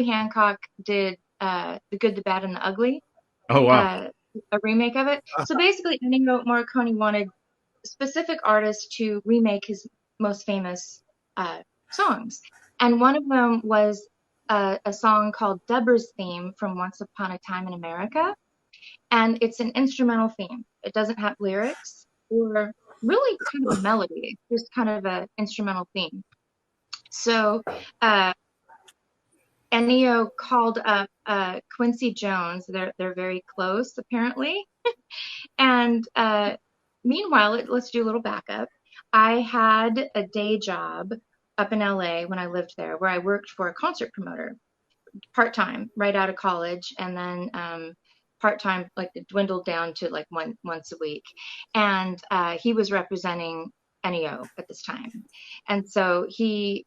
Hancock did The Good, the Bad, and the Ugly, Oh, wow. a remake of it. So basically, Ennio Morricone wanted specific artists to remake his most famous songs, and one of them was a song called Deborah's Theme from Once Upon a Time in America, and it's an instrumental theme. It doesn't have lyrics or really kind of a melody. It's just kind of an instrumental theme. So Ennio called up Quincy Jones. They're very close apparently. And meanwhile, let's do a little backup. I had a day job up in LA when I lived there, where I worked for a concert promoter, part-time, right out of college, and then part-time, like it dwindled down to like once a week. And he was representing Ennio at this time, and so he's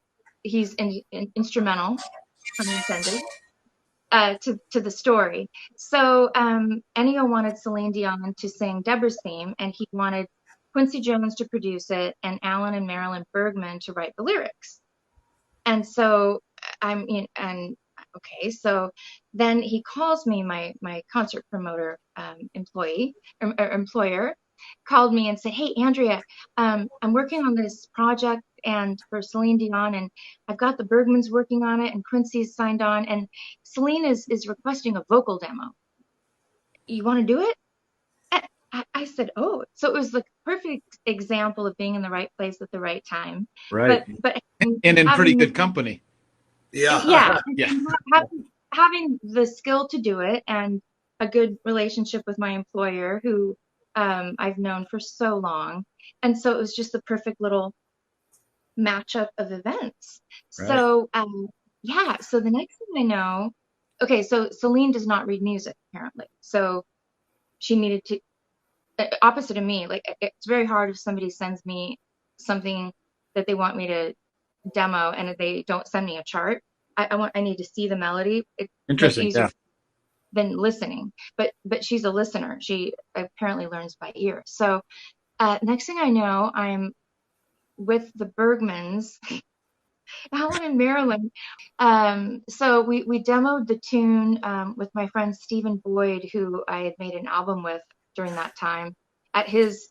instrumental, pun intended, to the story. So Ennio wanted Celine Dion to sing Deborah's Theme, and he wanted Quincy Jones to produce it and Alan and Marilyn Bergman to write the lyrics. And so okay, so then he calls me, my concert promoter employer called me and said, "Hey, Andrea, I'm working on this project and for Celine Dion, and I've got the Bergmans working on it, and Quincy's signed on, and Celine is requesting a vocal demo. You want to do it?" I said, "Oh," so it was the perfect example of being in the right place at the right time. Right. But and in pretty good company. Yeah. Yeah. Having the skill to do it and a good relationship with my employer, who I've known for so long, and so it was just the perfect little matchup of events. Right. So yeah, so the next thing I know, okay, so Celine does not read music apparently, so she needed to, opposite of me, like it's very hard if somebody sends me something that they want me to demo and if they don't send me a chart. I need to see the melody. Interesting. Easier Yeah. than listening, but she's a listener. She apparently learns by ear. So next thing I know, I'm with the Bergmans, Alan and Marilyn. So we demoed the tune with my friend Stephen Boyd, who I had made an album with during that time, at his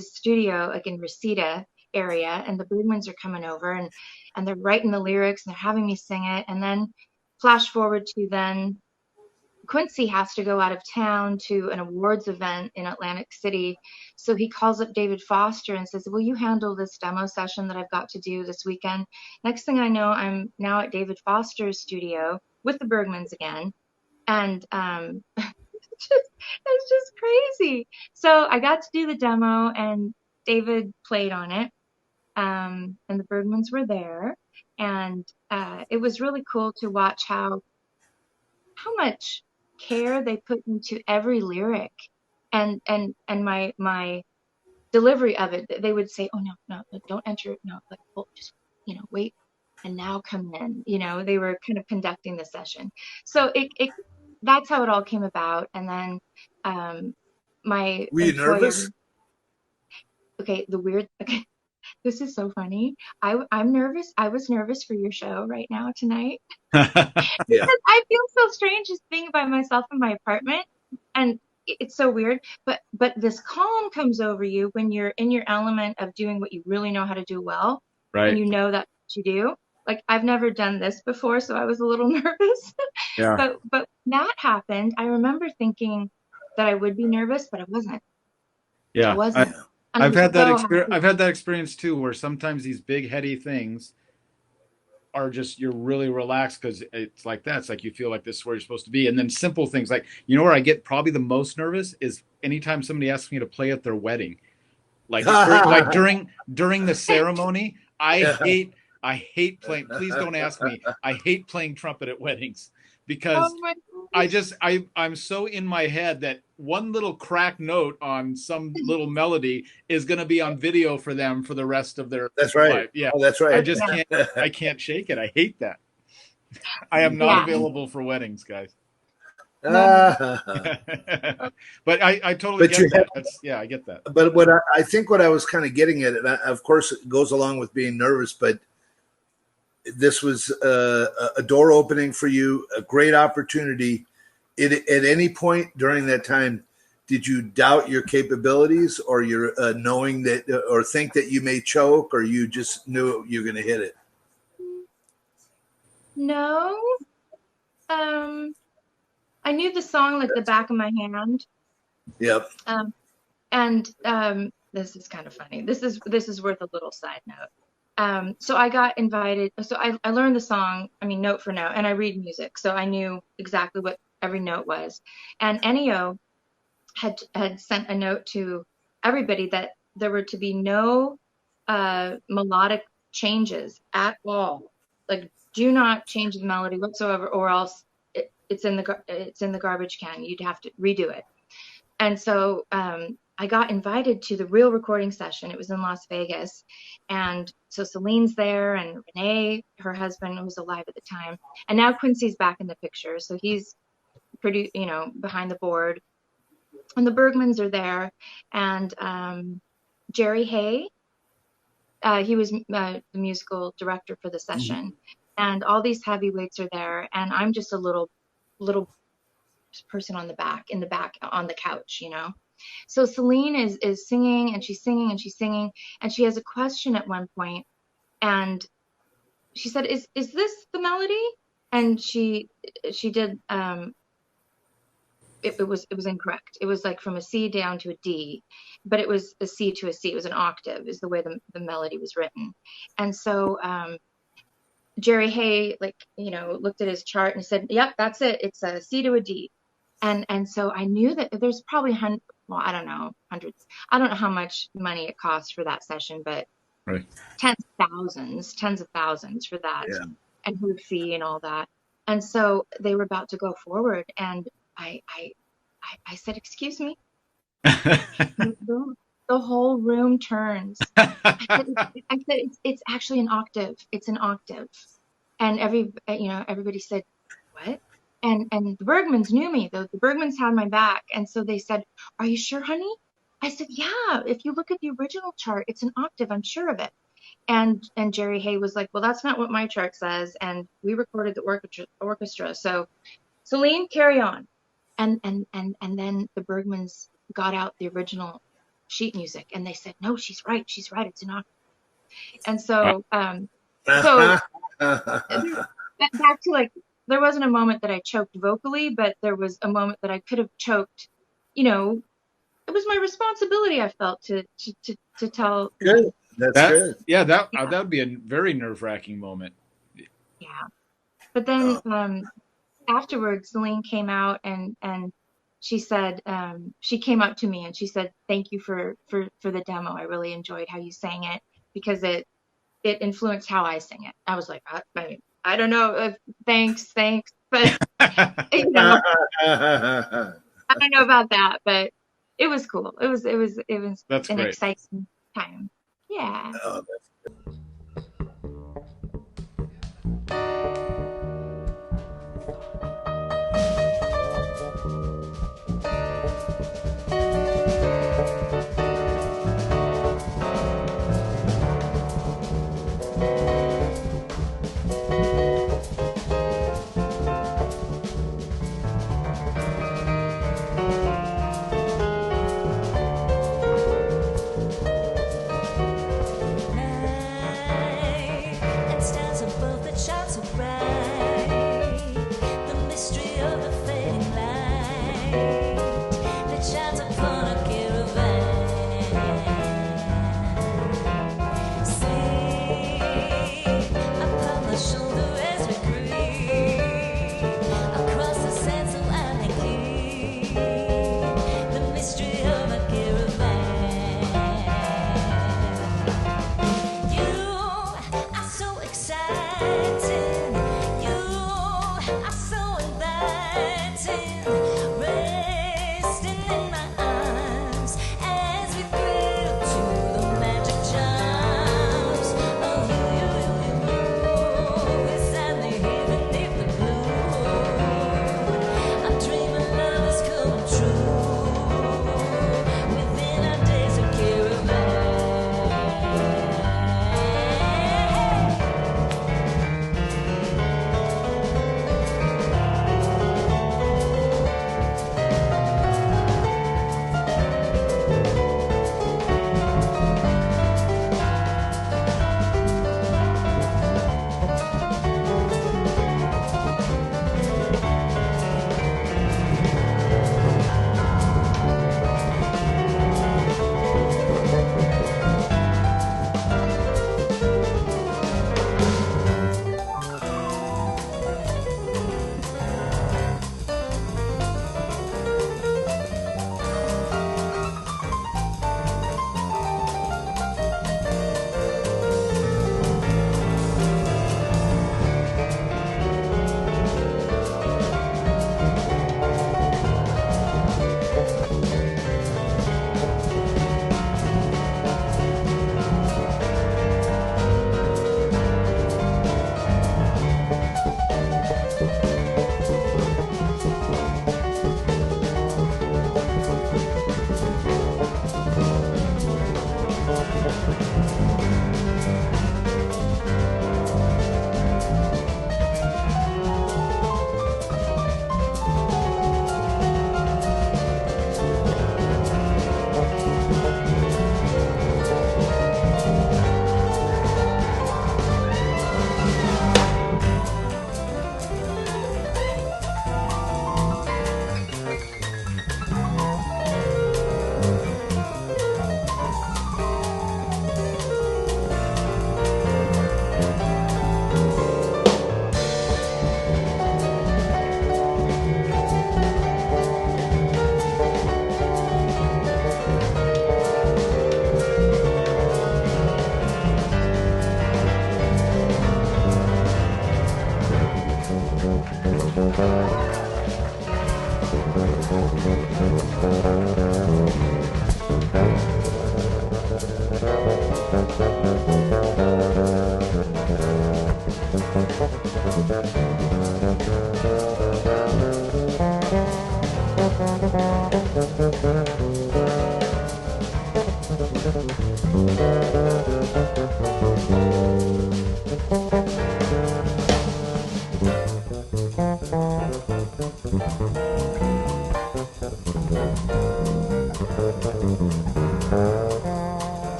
studio, like in Reseda area, and the Bergmans are coming over and they're writing the lyrics and they're having me sing it. And then flash forward to then Quincy has to go out of town to an awards event in Atlantic City. So he calls up David Foster and says, "Will you handle this demo session that I've got to do this weekend?" Next thing I know, I'm now at David Foster's studio with the Bergmans again. And it's just crazy. So I got to do the demo and David played on it. And the Bergmans were there. And it was really cool to watch how much care they put into every lyric, and my delivery of it. They would say, "Oh no, don't enter it, no, like, well, just wait, and now come in." They were kind of conducting the session. So it that's how it all came about. And then my Were you employer, nervous? okay, this is so funny. I'm nervous. I was nervous for your show right now tonight. Yeah. Because I feel so strange just being by myself in my apartment, and it's so weird. But this calm comes over you when you're in your element of doing what you really know how to do well, Right. and you know that's what you do. Like I've never done this before, so I was a little nervous. Yeah. But when that happened, I remember thinking that I would be nervous, but I wasn't. I Yeah. wasn't. And I I've was had that so experience. happy. I've had that experience too, where sometimes these big heady things are just, you're really relaxed because it's like that. It's like you feel like this is where you're supposed to be. And then simple things like, you know, where I get probably the most nervous is anytime somebody asks me to play at their wedding. Like during the ceremony, I hate playing. Please don't ask me. I hate playing trumpet at weddings because Oh my gosh. I'm so in my head that one little crack note on some little melody is going to be on video for them for the rest of their That's right. life. Yeah. Oh, that's I right. just Yeah. can't shake it. I hate that. I am not Yeah. available for weddings, guys. No. But I totally But get you that. I get that. But what I think what I was kind of getting at, and of course it goes along with being nervous, but this was a door opening for you, a great opportunity. At any point during that time, did you doubt your capabilities, or your knowing that, or think that you may choke, or you just knew you're going to hit it? No. I knew the song like the back of my hand. Yep. And this is kind of funny. This is worth a little side note. So I got invited. So I learned the song, I mean, note for note, and I read music, so I knew exactly what every note was. And Ennio had sent a note to everybody that there were to be no melodic changes at all. Like, do not change the melody whatsoever, or else it's in the garbage can. You'd have to redo it. And so I got invited to the real recording session. It was in Las Vegas. And so Celine's there, and Renee, her husband, who was alive at the time. And now Quincy's back in the picture. So he's pretty, behind the board. And the Bergmans are there. And Jerry Hay, he was the musical director for the session. And all these heavyweights are there. And I'm just a little person in the back on the couch. So Celine is singing, and she's singing, and she's singing, and she has a question at one point, and she said, is this the melody? And she did it was incorrect. It was like from a C down to a D, but it was a C to a C. It was an octave is the way the melody was written. And so Jerry Hay looked at his chart and said, yep, that's it. It's a C to a D. And so I knew that there's probably hundreds. I don't know how much money it cost for that session, but Right. tens of thousands for that, Yeah. and her fee and all that. And so they were about to go forward, and I said, excuse me. The whole room turns. I said it's actually an octave. It's an octave. And everybody said, what? And the Bergmans knew me. The Bergmans had my back. And so they said, are you sure, honey? I said, yeah, if you look at the original chart, it's an octave. I'm sure of it. And Jerry Hay was like, well, that's not what my chart says. And we recorded the orchestra. So Celine, carry on. And then the Bergmans got out the original sheet music, and they said, no, she's right. It's an octave. And so, back to there wasn't a moment that I choked vocally, but there was a moment that I could have choked. It was my responsibility, I felt, to tell. Good. That's good. Yeah, that would be a very nerve-wracking moment. Yeah. But then afterwards, Celine came out and she said, she came up to me and she said, thank you for the demo. I really enjoyed how you sang it, because it influenced how I sing it. I was like, I don't know, thanks, but I don't know about that, but it was cool. It was That's an great. exciting time. Yeah. Oh, that's